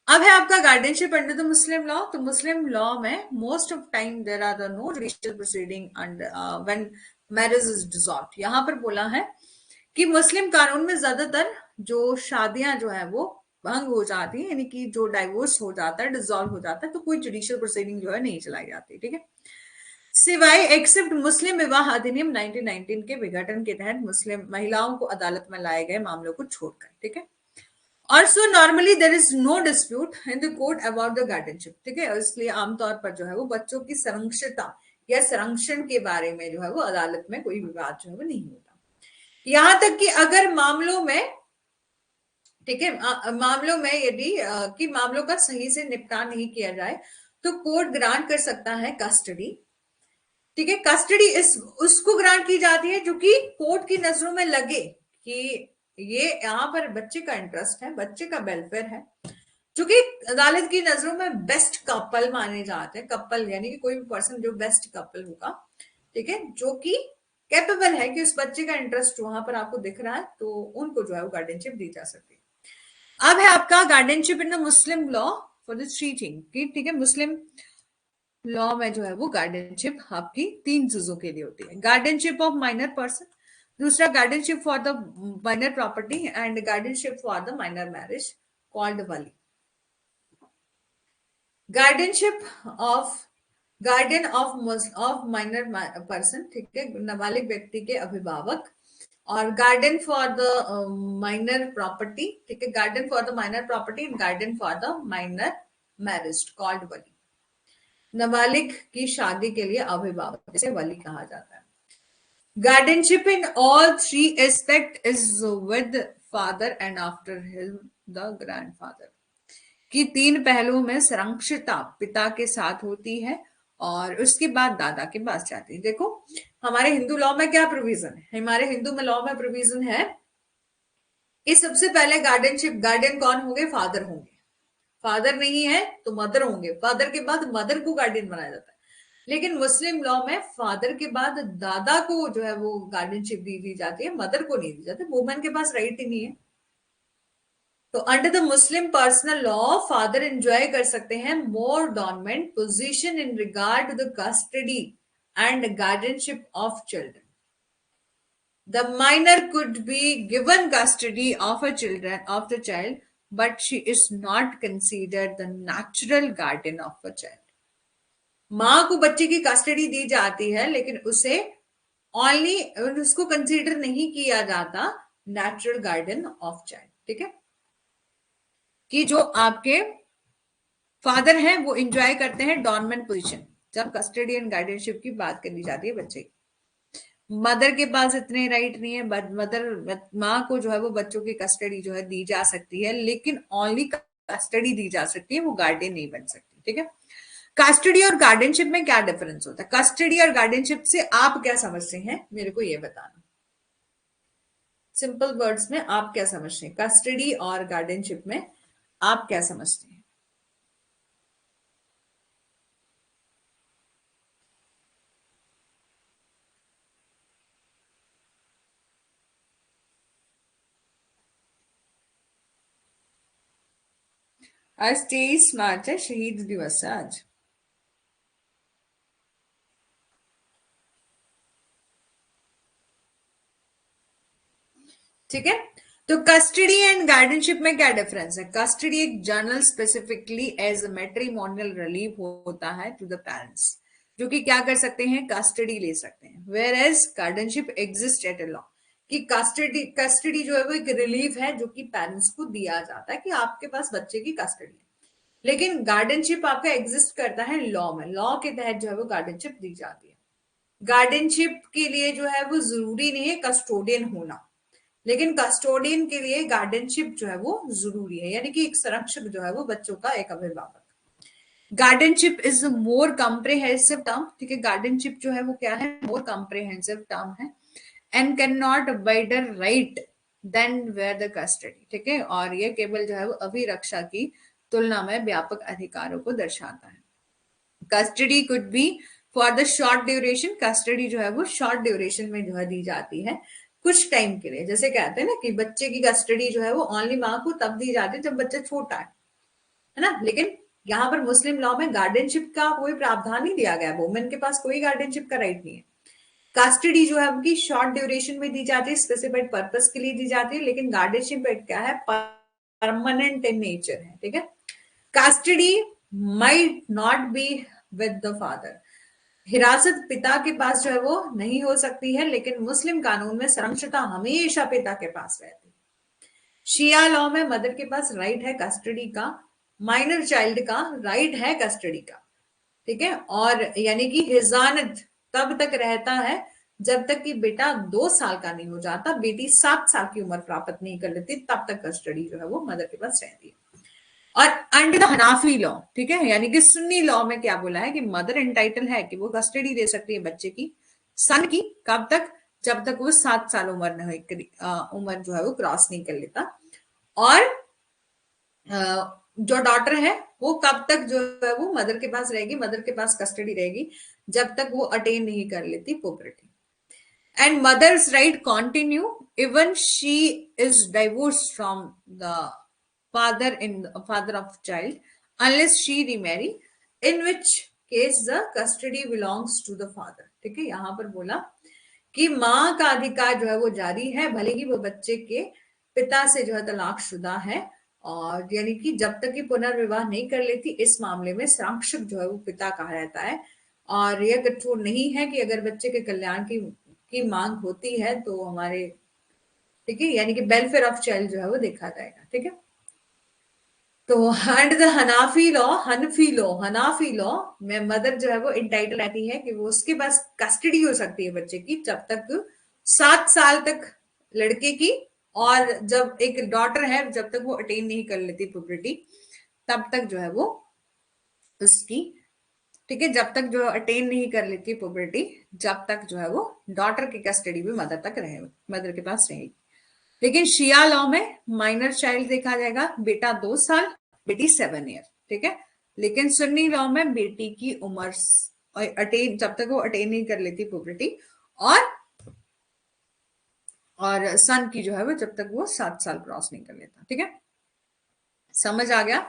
अब है आपका guardianship under the Muslim law. तो मुस्लिम लॉ में most of time there are the no judicial proceeding and when marriage is dissolved. यहां पर बोला है कि मुस्लिम कानून में ज्यादातर जो शादियां जो है वो भंग हो जाती है, यानी कि जो डाइवोर्स हो जाता है, डिसॉल्व हो जाता है, तो कोई जुडिशियल प्रोसीडिंग जो है नहीं चलाई जाती। ठीक है, सिवाय एक्सेप्ट मुस्लिम विवाह अधिनियम 1919 के विघटन के तहत मुस्लिम महिलाओं को अदालत में लाए गए मामलों को छोड़कर। ठीक है, also normally there is no dispute in the court about the guardianship. ठीक है, इसलिए आमतौर पर जो है वो बच्चों की संरक्षिता या संरक्षण के बारे में जो है वो अदालत में कोई विवाद जो है वो नहीं होता। यहां तक कि अगर मामलों में, ठीक है, मामलों में यदि कि मामलों का सही से निपटान नहीं किया जाए, तो कोर्ट ग्रांट कर सकता है कस्टडी। ठीक है, कस्टडी इस उसको ग्रांट की जाती है जो कि कोर्ट की नजरों में लगे कि ये यहाँ पर बच्चे का इंटरेस्ट है, बच्चे का वेलफेयर है, जो कि अदालत की नजरों में बेस्ट कपल माने जाते हैं। कपल यानी कि कोई भी पर्सन जो बेस्ट कपल होगा, ठीक है, जो कि कैपेबल है कि उस बच्चे का इंटरेस्ट वहां पर आपको दिख रहा है, तो उनको जो है वो गार्डियनशिप दी जा सकती है। अब है आपका guardianship in the Muslim law for the three thing. ठीक है, मुस्लिम लॉ में जो है वो गार्डियनशिप आपकी तीन चीजों के लिए होती है। गार्डियनशिप ऑफ माइनर पर्सन, दूसरा guardianship for the minor property, and guardianship for the minor marriage called wali. Guardianship of guardian of minor person, ठीक है, नाबालिग व्यक्ति के अभिभावक, और guardian for the minor property, ठीक है, guardian for the minor property and guardian for the minor marriage called wali. नाबालिग की शादी के लिए अभिभावक, जिसे वली कहा जाता है। Guardianship in all three aspect is with father and after him the grandfather, कि तीन पहलुओं में संरक्षिता पिता के साथ होती है और उसके बाद दादा के पास जाती है। देखो हमारे हिंदू लॉ में क्या प्रोविजन है, हमारे हिंदू में लॉ में प्रोविजन है कि सबसे पहले गार्डियनशिप, गार्डियन कौन होंगे, फादर होंगे, फादर नहीं है तो मदर होंगे, फादर के बाद मदर को गार्डियन बनाया जाता है। लेकिन मुस्लिम लॉ में फादर के बाद दादा को जो है वो गार्डियनशिप दी जाती है, मदर को नहीं दी जाती, वुमेन के पास राइट ही नहीं है। तो under the Muslim personal law father enjoy कर सकते हैं more dominant position in regard to the custody and guardianship of children. The minor could be given custody of the child, but she is not considered the natural guardian of a child. माँ को बच्चे की custody दी जाती है, लेकिन उसे only उसको consider नहीं किया जाता नेचुरल गार्डियन ऑफ चाइल्ड। ठीक है, कि जो आपके फादर हैं वो एंजॉय करते हैं डॉर्मेंट पोजीशन जब कस्टडी एंड गार्डियनशिप की बात करी जाती है बच्चे की। मदर के पास इतने राइट नहीं है, मदर माँ को जो है वो बच्चों की कस्टडी जो है दी जा सकती है, लेकिन ओनली कस्टडी दी जा सकती है, वो गार्डियन नहीं बन सकती। ठीक है, कस्टडी और गार्डियनशिप में क्या डिफरेंस होता है, कस्टडी और गार्डियनशिप से आप क्या समझते हैं, मेरे को ये बताना। सिंपल वर्ड्स में आप क्या समझते हैं, कस्टडी और गार्डियनशिप में आप क्या समझते हैं? आज 23 मार्च है, शहीद दिवस है आज। ठीक है। तो कस्टडी एंड गार्डियनशिप में क्या डिफरेंस है? कस्टडी एक general specifically as a matrimonial relief होता है टू द पेरेंट्स, जो कि क्या कर सकते हैं, कस्टडी ले सकते हैं। Whereas guardianship exist at a law, कि कस्टडी जो है वो एक रिलीफ है जो कि पेरेंट्स को दिया जाता है कि आपके पास बच्चे की कस्टडी है। लेकिन गार्डियनशिप आपका एग्जिस्ट करता है लॉ में, लॉ के तहत जो है वो गार्डियनशिप दी जाती है। गार्डियनशिप के लिए जो है वो जरूरी नहीं है कस्टोडियन होना, लेकिन कस्टोडियन के लिए गार्डियनशिप जो है वो जरूरी है, यानी कि एक संरक्षक जो है वो बच्चों का एक अभिभावक। Guardianship is more comprehensive term, ठीक है। गार्डियनशिप जो है वो क्या है, मोर कॉम्प्रिहेंसिव टर्म है and can not wider right than where the custody, ठीक है। और ये केवल जो है वो अभिरक्षा की तुलना में व्यापक अधिकारों को दर्शाता है। Custody could be for the short duration, custody जो है वो शॉर्ट ड्यूरेशन में जो है दी जाती है, कुछ टाइम के लिए। जैसे कहते हैं ना कि बच्चे की कस्टडी जो है वो ओनली माँ को तब दी जाती है जब बच्चा छोटा है ना। लेकिन यहाँ पर मुस्लिम लॉ में गार्डियनशिप का कोई प्रावधान नहीं दिया गया, वुमेन के पास कोई गार्डियनशिप का राइट नहीं है। कस्टडी जो है उनकी शॉर्ट ड्यूरेशन में दी जाती है, स्पेसिफाइड पर्पस के लिए दी जाती है, लेकिन गार्डियनशिप क्या है, परमानेंट इन नेचर है, ठीक है। Custody might not be with the father, हिरासत पिता के पास जो है वो नहीं हो सकती है, लेकिन मुस्लिम कानून में संरक्षता हमेशा पिता के पास रहती है। शिया लॉ में मदर के पास राइट है कस्टडी का, माइनर चाइल्ड का राइट है कस्टडी का, ठीक है। और यानी कि हिजानत तब तक रहता है जब तक कि बेटा 2 साल का नहीं हो जाता, बेटी 7 साल की उम्र प्राप्त नहीं कर लेती, तब तक कस्टडी जो है वो मदर के पास रहती है। और अंडर द हनाफी लॉ, ठीक है, यानी कि सुन्नी लॉ में क्या बोला है कि मदर एंटाइटल है कि वो कस्टडी दे सकती है बच्चे की, सन की, कब तक, जब तक वो 7 साल उम्र जो है वो क्रॉस नहीं कर लेता। और जो डॉटर है वो कब तक जो है वो मदर के पास रहेगी, मदर के पास कस्टडी रहेगी जब तक वो अटेन नहीं कर लेती puberty. And mothers right continue even she is divorce from the father of child unless she remarry, in which case the custody belongs to the father, ठीक है। यहां पर बोला कि माँ का अधिकार जो है वो जारी है भले ही वो बच्चे के पिता से जो है तलाकशुदा है, और यानी कि जब तक कि पुनर्विवाह नहीं कर लेती, इस मामले में संरक्षक जो है वो पिता का रहता है। और यह कठोर नहीं है कि अगर बच्चे के कल्याण की मांग होती है तो हमारे, ठीक है, यानी कि वेलफेयर ऑफ चाइल्ड जो है वो देखा जाएगा, ठीक है। तो अंडर द हनाफी लॉ में मदर जो है वो इंटाइटल रहती है कि वो उसके पास कस्टडी हो सकती है बच्चे की जब तक 7 साल तक लड़के की, और जब एक डॉटर है जब तक वो अटेन नहीं कर लेती पुबर्टी तब तक जो है वो उसकी, ठीक है, जब तक जो अटेन नहीं कर लेती पुबर्टी जब तक जो है वो डॉटर की कस्टडी भी मदर तक रहे, मदर के पास रहेगी। लेकिन शिया लॉ में माइनर चाइल्ड देखा जाएगा, बेटा 2 साल, बेटी 7 ईयर, ठीक है। लेकिन सुन्नी लॉ में बेटी की उम्र अटेन, जब तक वो अटेन नहीं कर लेती पुबर्टी, और सन की जो है वो जब तक वो 7 साल क्रॉस नहीं कर लेता, ठीक है। समझ आ गया।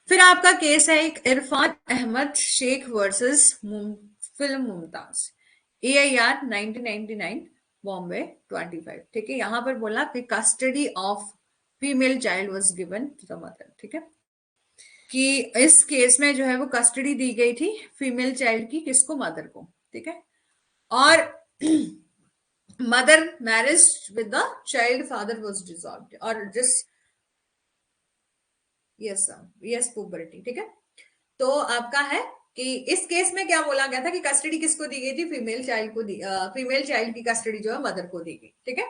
फिर आपका केस है एक इरफान अहमद शेख वर्सेस फिल्म मुमताज, AIR 1999, बॉम्बे 25, ठीक है। यहां पर बोला कि custody of female child was given to the mother, ठीक है, कि इस केस में जो है वो कस्टडी दी गई थी फीमेल चाइल्ड की, किसको, मदर को, ठीक है। और mother marriage with the child, father was dissolved, और जिस यस पुबर्टी, ठीक है। तो आपका है कि इस केस में क्या बोला गया था कि कस्टडी किसको दी गई थी, फीमेल चाइल्ड की कस्टडी जो है मदर को दी गई, ठीक है।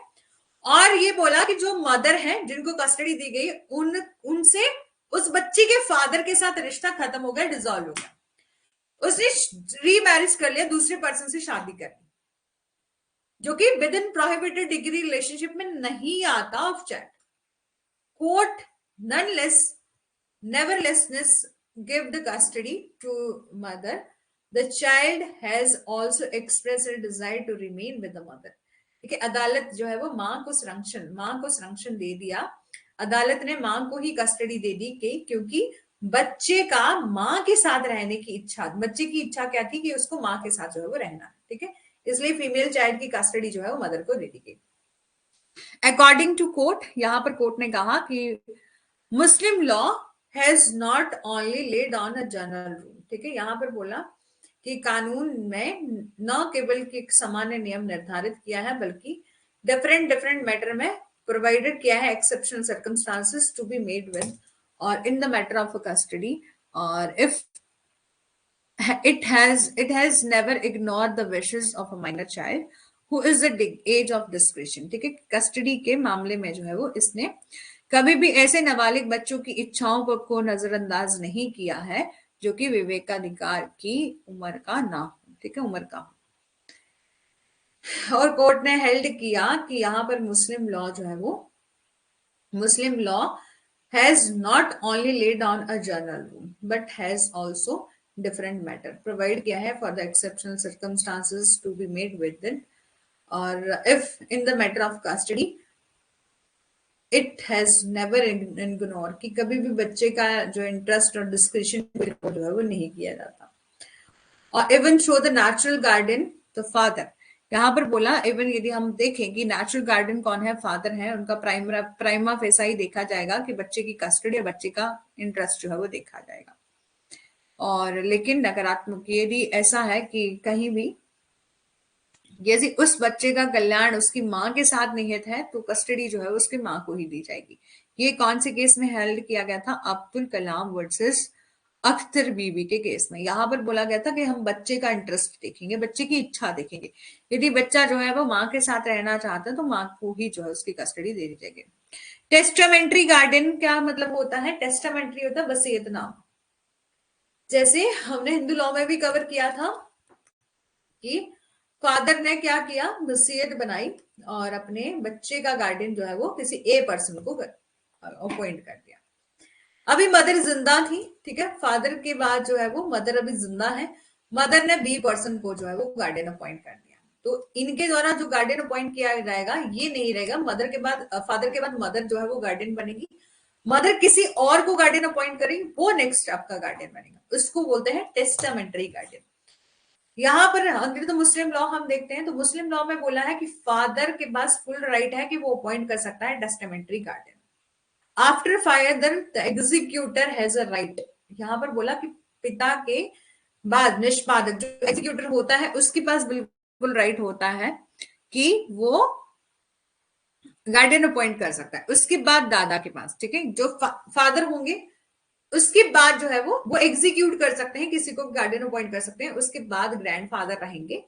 और ये बोला कि जो मदर है जिनको कस्टडी दी गई उनसे उस बच्चे के फादर के साथ रिश्ता खत्म हो गया, डिसॉल्व हो गया, उसने रीमैरिज कर लिया, दूसरे पर्सन से शादी कर ली, जो कि with in prohibited degree relationship में नहीं आता of child. Court nevertheless give the custody to mother, the child has also expressed a desire to remain with the mother, ठीक है। अदालत जो है वो माँ को संरक्षण दे दिया, अदालत ने माँ को ही कस्टडी दे दी क्योंकि बच्चे का माँ के साथ रहने की इच्छा, बच्चे की इच्छा क्या थी कि उसको माँ के साथ जो है वो रहना है, ठीक है। इसलिए फीमेल चाइल्ड की कस्टडी जो है वो मदर को दे दी गई। अकॉर्डिंग टू कोर्ट, यहां पर कोर्ट ने कहा कि मुस्लिम law has not only laid on a general rule, ठीक है, यहां पर बोला कि कानून में न केवल कि एक सामान्य नियम निर्धारित किया है, बल्कि डिफरेंट डिफरेंट मैटर में प्रोवाइडेड किया है exceptional circumstances to be made with और in the matter of custody, और if it has never ignored the wishes of a minor child who is the age of discretion, ठीक है, custody के मामले में जो है वो इसने कभी भी ऐसे नाबालिग बच्चों की इच्छाओं को नजरअंदाज नहीं किया है जो कि विवेकाधिकार की उम्र का ना हो, ठीक है, उम्र का हो। और कोर्ट ने हेल्ड किया कि यहाँ पर मुस्लिम लॉ जो है वो मुस्लिम law has not only laid down a general rule but has also different matter provide किया है for the exceptional circumstances to be made with it, और if in the matter of custody it has never ignored कि कभी भी बच्चे का जो interest और डिस्क्रिप्शन जो है वो नहीं किया जाता, और even show the natural guardian the father, यहाँ पर बोला इवन यदि हम देखें कि नेचुरल गार्डियन कौन है, फादर है, उनका प्राइमा फेसा ही देखा जाएगा कि बच्चे की कस्टडी और बच्चे का इंटरेस्ट जो है वो देखा जाएगा। और लेकिन नकारात्मक यदि ऐसा है कि कहीं भी यदि उस बच्चे का कल्याण उसकी माँ के साथ निहित है तो कस्टडी जो है उसकी माँ को ही दी जाएगी। ये कौन से केस में हेल्ड किया गया था? अब्दुल कलाम वर्सेस अख्तर बीबी के केस में। यहाँ पर बोला गया था कि हम बच्चे का इंटरेस्ट देखेंगे, बच्चे की इच्छा देखेंगे, यदि बच्चा जो है वो माँ के साथ रहना चाहता है तो माँ को ही जो है उसकी कस्टडी दे दी जाएगी। टेस्टामेंट्री गार्डियन क्या मतलब होता है? टेस्टामेंट्री होता है वसीयतनामा। जैसे हमने हिंदू लॉ में भी कवर किया था कि फादर ने क्या किया, वसीयत बनाई और अपने बच्चे का गार्डियन जो है वो किसी ए पर्सन को अपॉइंट कर दिया। अभी मदर जिंदा थी, ठीक है, फादर के बाद जो है वो मदर अभी जिंदा है, मदर ने बी पर्सन को जो है वो गार्डियन अपॉइंट कर दिया, तो इनके द्वारा जो गार्डियन अपॉइंट किया जाएगा ये नहीं रहेगा मदर के बाद, फादर के बाद मदर जो है वो गार्डियन बनेगी, मदर किसी और को गार्डियन अपॉइंट करेगी, वो नेक्स्ट आपका गार्डियन बनेगा, उसको बोलते हैं टेस्टामेंटरी गार्डियन। यहाँ पर अंग्रेज तो मुस्लिम लॉ हम देखते हैं तो मुस्लिम लॉ में बोला है कि फादर के पास फुल राइट है कि वो अपॉइंट कर सकता है testamentary guardian. After father the executor has a right, यहाँ पर बोला कि पिता के बाद निष्पादक जो एग्जीक्यूटर होता है उसके पास बिल्कुल राइट होता है कि वो गार्डियन अपॉइंट कर सकता है। उसके बाद दादा के पास, ठीक है, जो फादर होंगे उसके बाद जो है वो एग्जीक्यूट कर सकते हैं, किसी को गार्डियन अपॉइंट कर सकते हैं, उसके बाद ग्रैंडफादर रहेंगे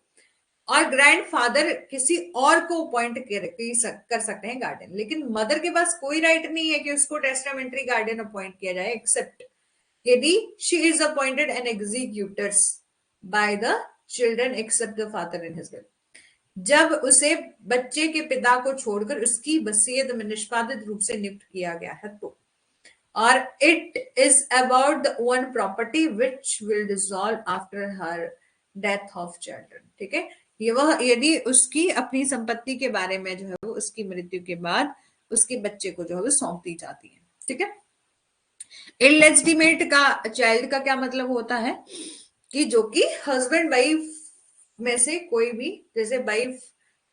और ग्रैंडफादर किसी और को अपॉइंट कर सकते हैं गार्डियन, लेकिन मदर के पास कोई राइट नहीं है कि उसको टेस्टामेंटरी गार्डियन अपॉइंट किया जाए एक्सेप्ट यदि she is appointed an executors by the children except the father in his will, जब उसे बच्चे के पिता को छोड़कर उसकी वसीयत में निष्पादित रूप से नियुक्त किया गया है तो, और it is about the own property which will dissolve after her death of children, ठीक है, ये वह यदि उसकी अपनी संपत्ति के बारे में जो है वो उसकी मृत्यु के बाद उसके बच्चे को जो है वो सौंप दी जाती है, ठीक है। इलेजिटिमेट का चाइल्ड का क्या मतलब होता है कि जो कि हस्बैंड वाइफ में से कोई भी, जैसे वाइफ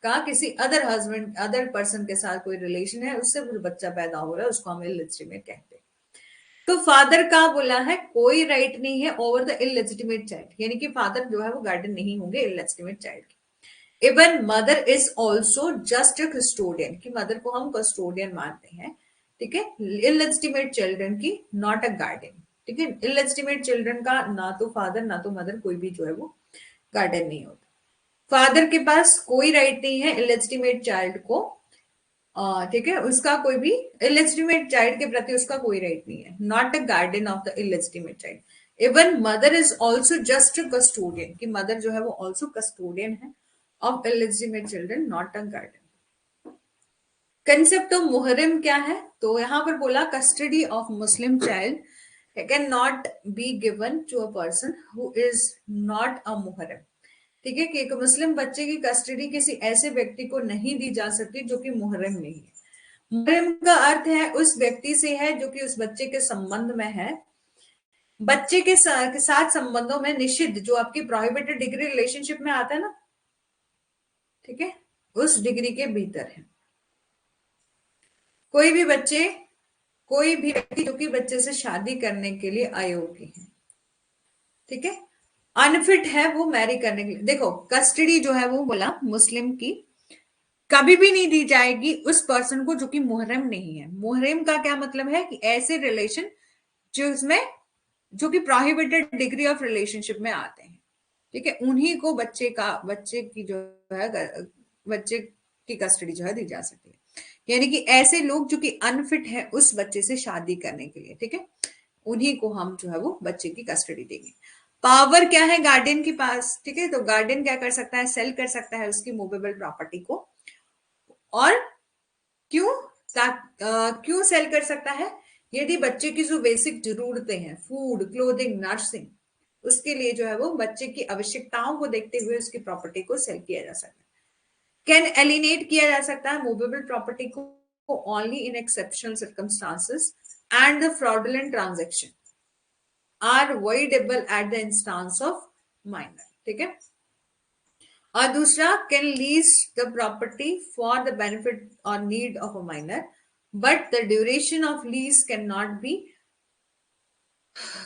का किसी अदर हस्बैंड अदर पर्सन के साथ कोई रिलेशन है उससे बच्चा पैदा हो रहा है उसको हम इलेजिटिमेट कहते हैं। तो फादर का बोला है कोई राइट नहीं है ओवर द इलेजिटिमेट चाइल्ड, यानी कि फादर जो है वो गार्डियन नहीं होंगे इलेजिटिमेट चाइल्ड के। Even mother is also just a custodian, कि मदर को हम कस्टोडियन मानते हैं, ठीक है, इलेजिटिमेट चिल्ड्रन की, नॉट अ गार्डियन, ठीक है, इलेजिटिमेट चिल्ड्रन का ना तो फादर ना तो मदर कोई भी जो है वो गार्डियन नहीं होता। फादर के पास कोई राइट नहीं है इलेजिटिमेट चाइल्ड को, ठीक है, उसका कोई भी इलेजिटिमेट चाइल्ड के प्रति उसका कोई राइट नहीं है, not a guardian of the illegitimate child. Even mother is also just a custodian, कि मदर जो है वो ऑल्सो कस्टोडियन है of illegitimate children, not a guardian. Concept of मुहर्रम क्या है? तो यहाँ पर बोला custody of Muslim child can not be given to a person who is not a मुहर्रम, ठीक है, कि एक मुस्लिम बच्चे की कस्टडी किसी ऐसे व्यक्ति को नहीं दी जा सकती जो कि मुहर्रम नहीं है। मुहर्रम का अर्थ है उस व्यक्ति से है जो कि उस बच्चे के संबंध में है, बच्चे के साथ संबंधों में निषिद्ध, जो आपकी प्रोहिबिटेड डिग्री रिलेशनशिप में आता है ना, ठीक है, उस डिग्री के भीतर है। कोई भी बच्चे, कोई भी व्यक्ति जो कि बच्चे से शादी करने के लिए अयोग्य है, ठीक है, अनफिट है वो मैरी करने के लिए। देखो कस्टडी जो है वो बोला मुस्लिम की कभी भी नहीं दी जाएगी उस पर्सन को जो कि मुहर्रम नहीं है। मुहर्रम का क्या मतलब है कि ऐसे रिलेशन जो इसमें जो कि प्रोहिबिटेड डिग्री ऑफ रिलेशनशिप में आते हैं, ठीक है, उन्हीं को बच्चे की जो है बच्चे की कस्टडी जो है दी जा सकती है। यानी कि ऐसे लोग जो कि अनफिट है उस बच्चे से शादी करने के लिए, ठीक है, उन्हीं को हम जो है वो बच्चे की कस्टडी देंगे। पावर क्या है गार्डियन के पास, ठीक है, तो गार्डियन क्या कर सकता है, सेल कर सकता है उसकी मूवेबल प्रॉपर्टी को। और क्यों क्यों सेल कर सकता है, यदि बच्चे की जो बेसिक जरूरतें हैं, फूड, क्लोथिंग, नर्सिंग, उसके लिए जो है वो बच्चे की आवश्यकताओं को देखते हुए उसकी प्रॉपर्टी को सेल किया जा सकता है। कैन एलिनेट किया जा सकता है मूवेबल प्रॉपर्टी को only in exceptional circumstances and the fraudulent transaction are voidable at the instance of minor, ठीक है। और दूसरा, can lease the property for the benefit और need of a minor but the duration of lease can not be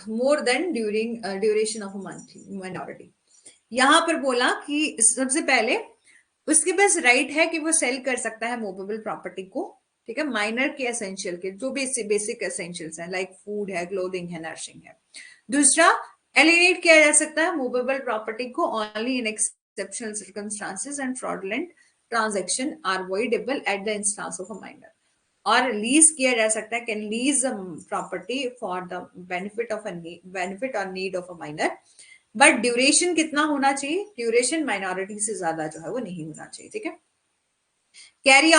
more than duration of a minority. यहां पर बोला कि सबसे पहले उसके पास राइट है कि वो सेल कर सकता है मूवेबल प्रॉपर्टी को, ठीक है, माइनर के एसेंशियल के जो भी बेसिक एसेंशियल्स हैं लाइक फूड है, क्लोथिंग है, नर्सिंग है। दूसरा, एलिनेट किया जा सकता है मूवेबल प्रॉपर्टी को only in exceptional circumstances and fraudulent transaction are voidable at the instance of a minor. और लीज किया जा सकता है, can lease property for the benefit और need of a minor but duration कितना होना चाहिए, ड्यूरेशन माइनॉरिटी से ज्यादा जो है वो नहीं होना चाहिए, ठीक है। कैरी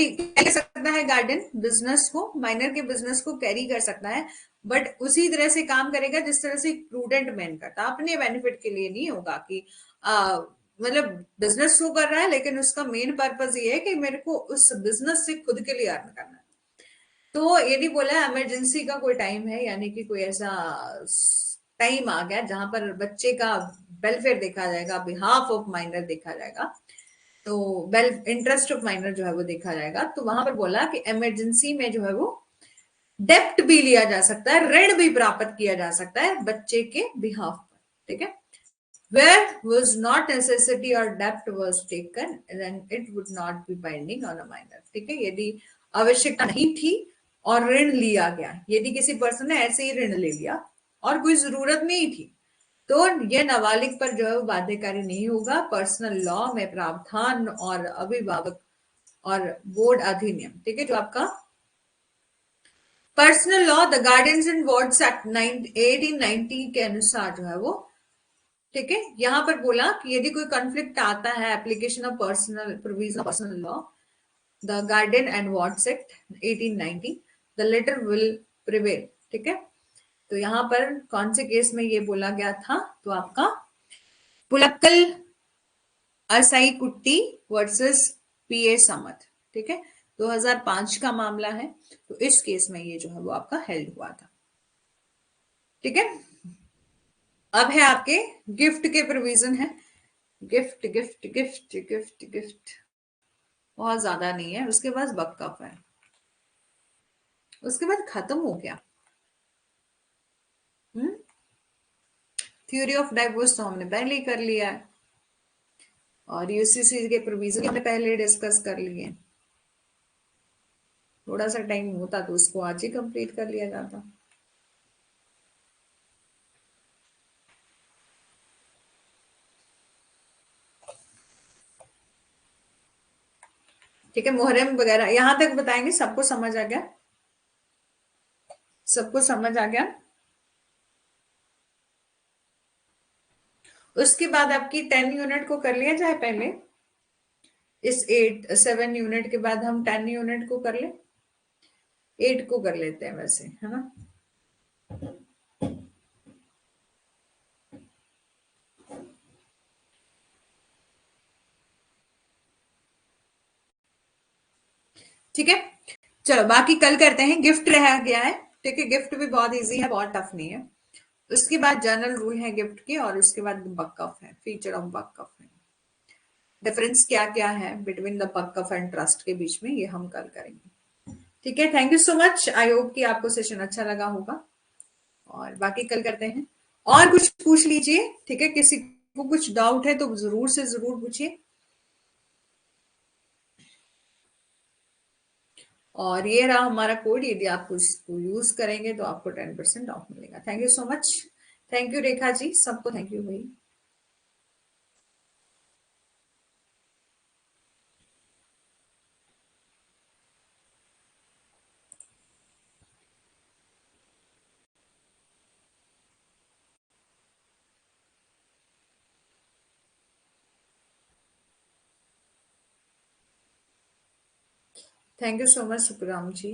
कर सकता है गार्डन बिजनेस को, माइनर के बिजनेस को कैरी कर सकता है, बट उसी तरह से काम करेगा जिस तरह से प्रूडेंट मैन करता, अपने बेनिफिट के लिए नहीं होगा कि मतलब बिजनेस शो कर रहा है लेकिन उसका मेन पर्पज ये है कि मेरे को उस बिजनेस से खुद के लिए अर्न करना है। तो ये नहीं बोला इमरजेंसी का कोई टाइम है, यानी कि कोई ऐसा टाइम आ गया जहां पर बच्चे का वेलफेयर देखा जाएगा, बिहाफ ऑफ माइनर देखा जाएगा, तो वेल इंटरेस्ट ऑफ माइनर जो है वो देखा जाएगा। तो वहां पर बोला कि इमरजेंसी में जो है वो डेप्ट भी लिया जा सकता है, ऋण भी प्राप्त किया जा सकता है बच्चे के बिहाफ पर, ठीक है। Where was not necessity or debt was taken, then it would not be binding on a minor, ठीक है। यदि आवश्यकता नहीं थी और ऋण लिया गया, यदि किसी पर्सन ने ऐसे ही ऋण ले लिया और कोई जरूरत नहीं थी, तो यह नाबालिग पर जो है वो बाध्यकारी नहीं होगा। पर्सनल लॉ में प्रावधान और अभिभावक और बोर्ड अधिनियम, ठीक है, जो आपका personal law the guardians and wards act 1890 के अनुसार जो है वो, ठीक है, यहां पर बोला कि यदि कोई कॉन्फ्लिक्ट आता है application of personal provision personal law the guardian and wards act 1890 the latter will prevail, ठीक है। तो यहां पर कौन से केस में ये बोला गया था, तो आपका पुलक्कल असाई कुट्टी वर्सेस पीए समत, ठीक है, 2005 का मामला है। तो इस केस में ये जो है वो आपका हेल्ड हुआ था, ठीक है। अब है आपके गिफ्ट के प्रोविजन है, gift gift gift gift gift बहुत ज्यादा नहीं है, उसके बाद वक्फ है, उसके बाद खत्म हो गया। थ्योरी ऑफ डाइवोर्स तो हमने पहले ही कर लिया है और यूसीसी के प्रोविजन हमने पहले डिस्कस कर लिए। थोड़ा सा टाइम होता तो उसको आज ही कंप्लीट कर लिया जाता। ठीक है, मुहर्रम वगैरह यहां तक बताएंगे, सबको समझ आ गया, सबको समझ आ गया। उसके बाद आपकी 10 यूनिट को कर लिया जाए पहले, इस 7 यूनिट के बाद हम 10 यूनिट को कर ले, 8 को कर लेते हैं वैसे, है ना। ठीक है, चलो बाकी कल करते हैं। गिफ्ट रह गया है, ठीक है, गिफ्ट भी बहुत इजी है, बहुत टफ नहीं है। उसके बाद जनरल रूल है गिफ्ट के, और उसके बाद वक्फ है, फीचर ऑफ वक्फ है। डिफरेंस क्या क्या है between the Waqf and trust के बीच में, ये हम कल करेंगे। ठीक है, thank you so much. I hope कि आपको सेशन अच्छा लगा होगा, और बाकी कल करते हैं। और कुछ पूछ लीजिए, ठीक है, किसी को कुछ डाउट है तो जरूर से जरूर पूछिए। और ये रहा हमारा कोड, यदि आप उसको यूज करेंगे तो आपको 10% ऑफ मिलेगा। Thank you so much. Thank you Rekha ji, सबको थैंक यू भाई। Thank you so much Sukhram ji.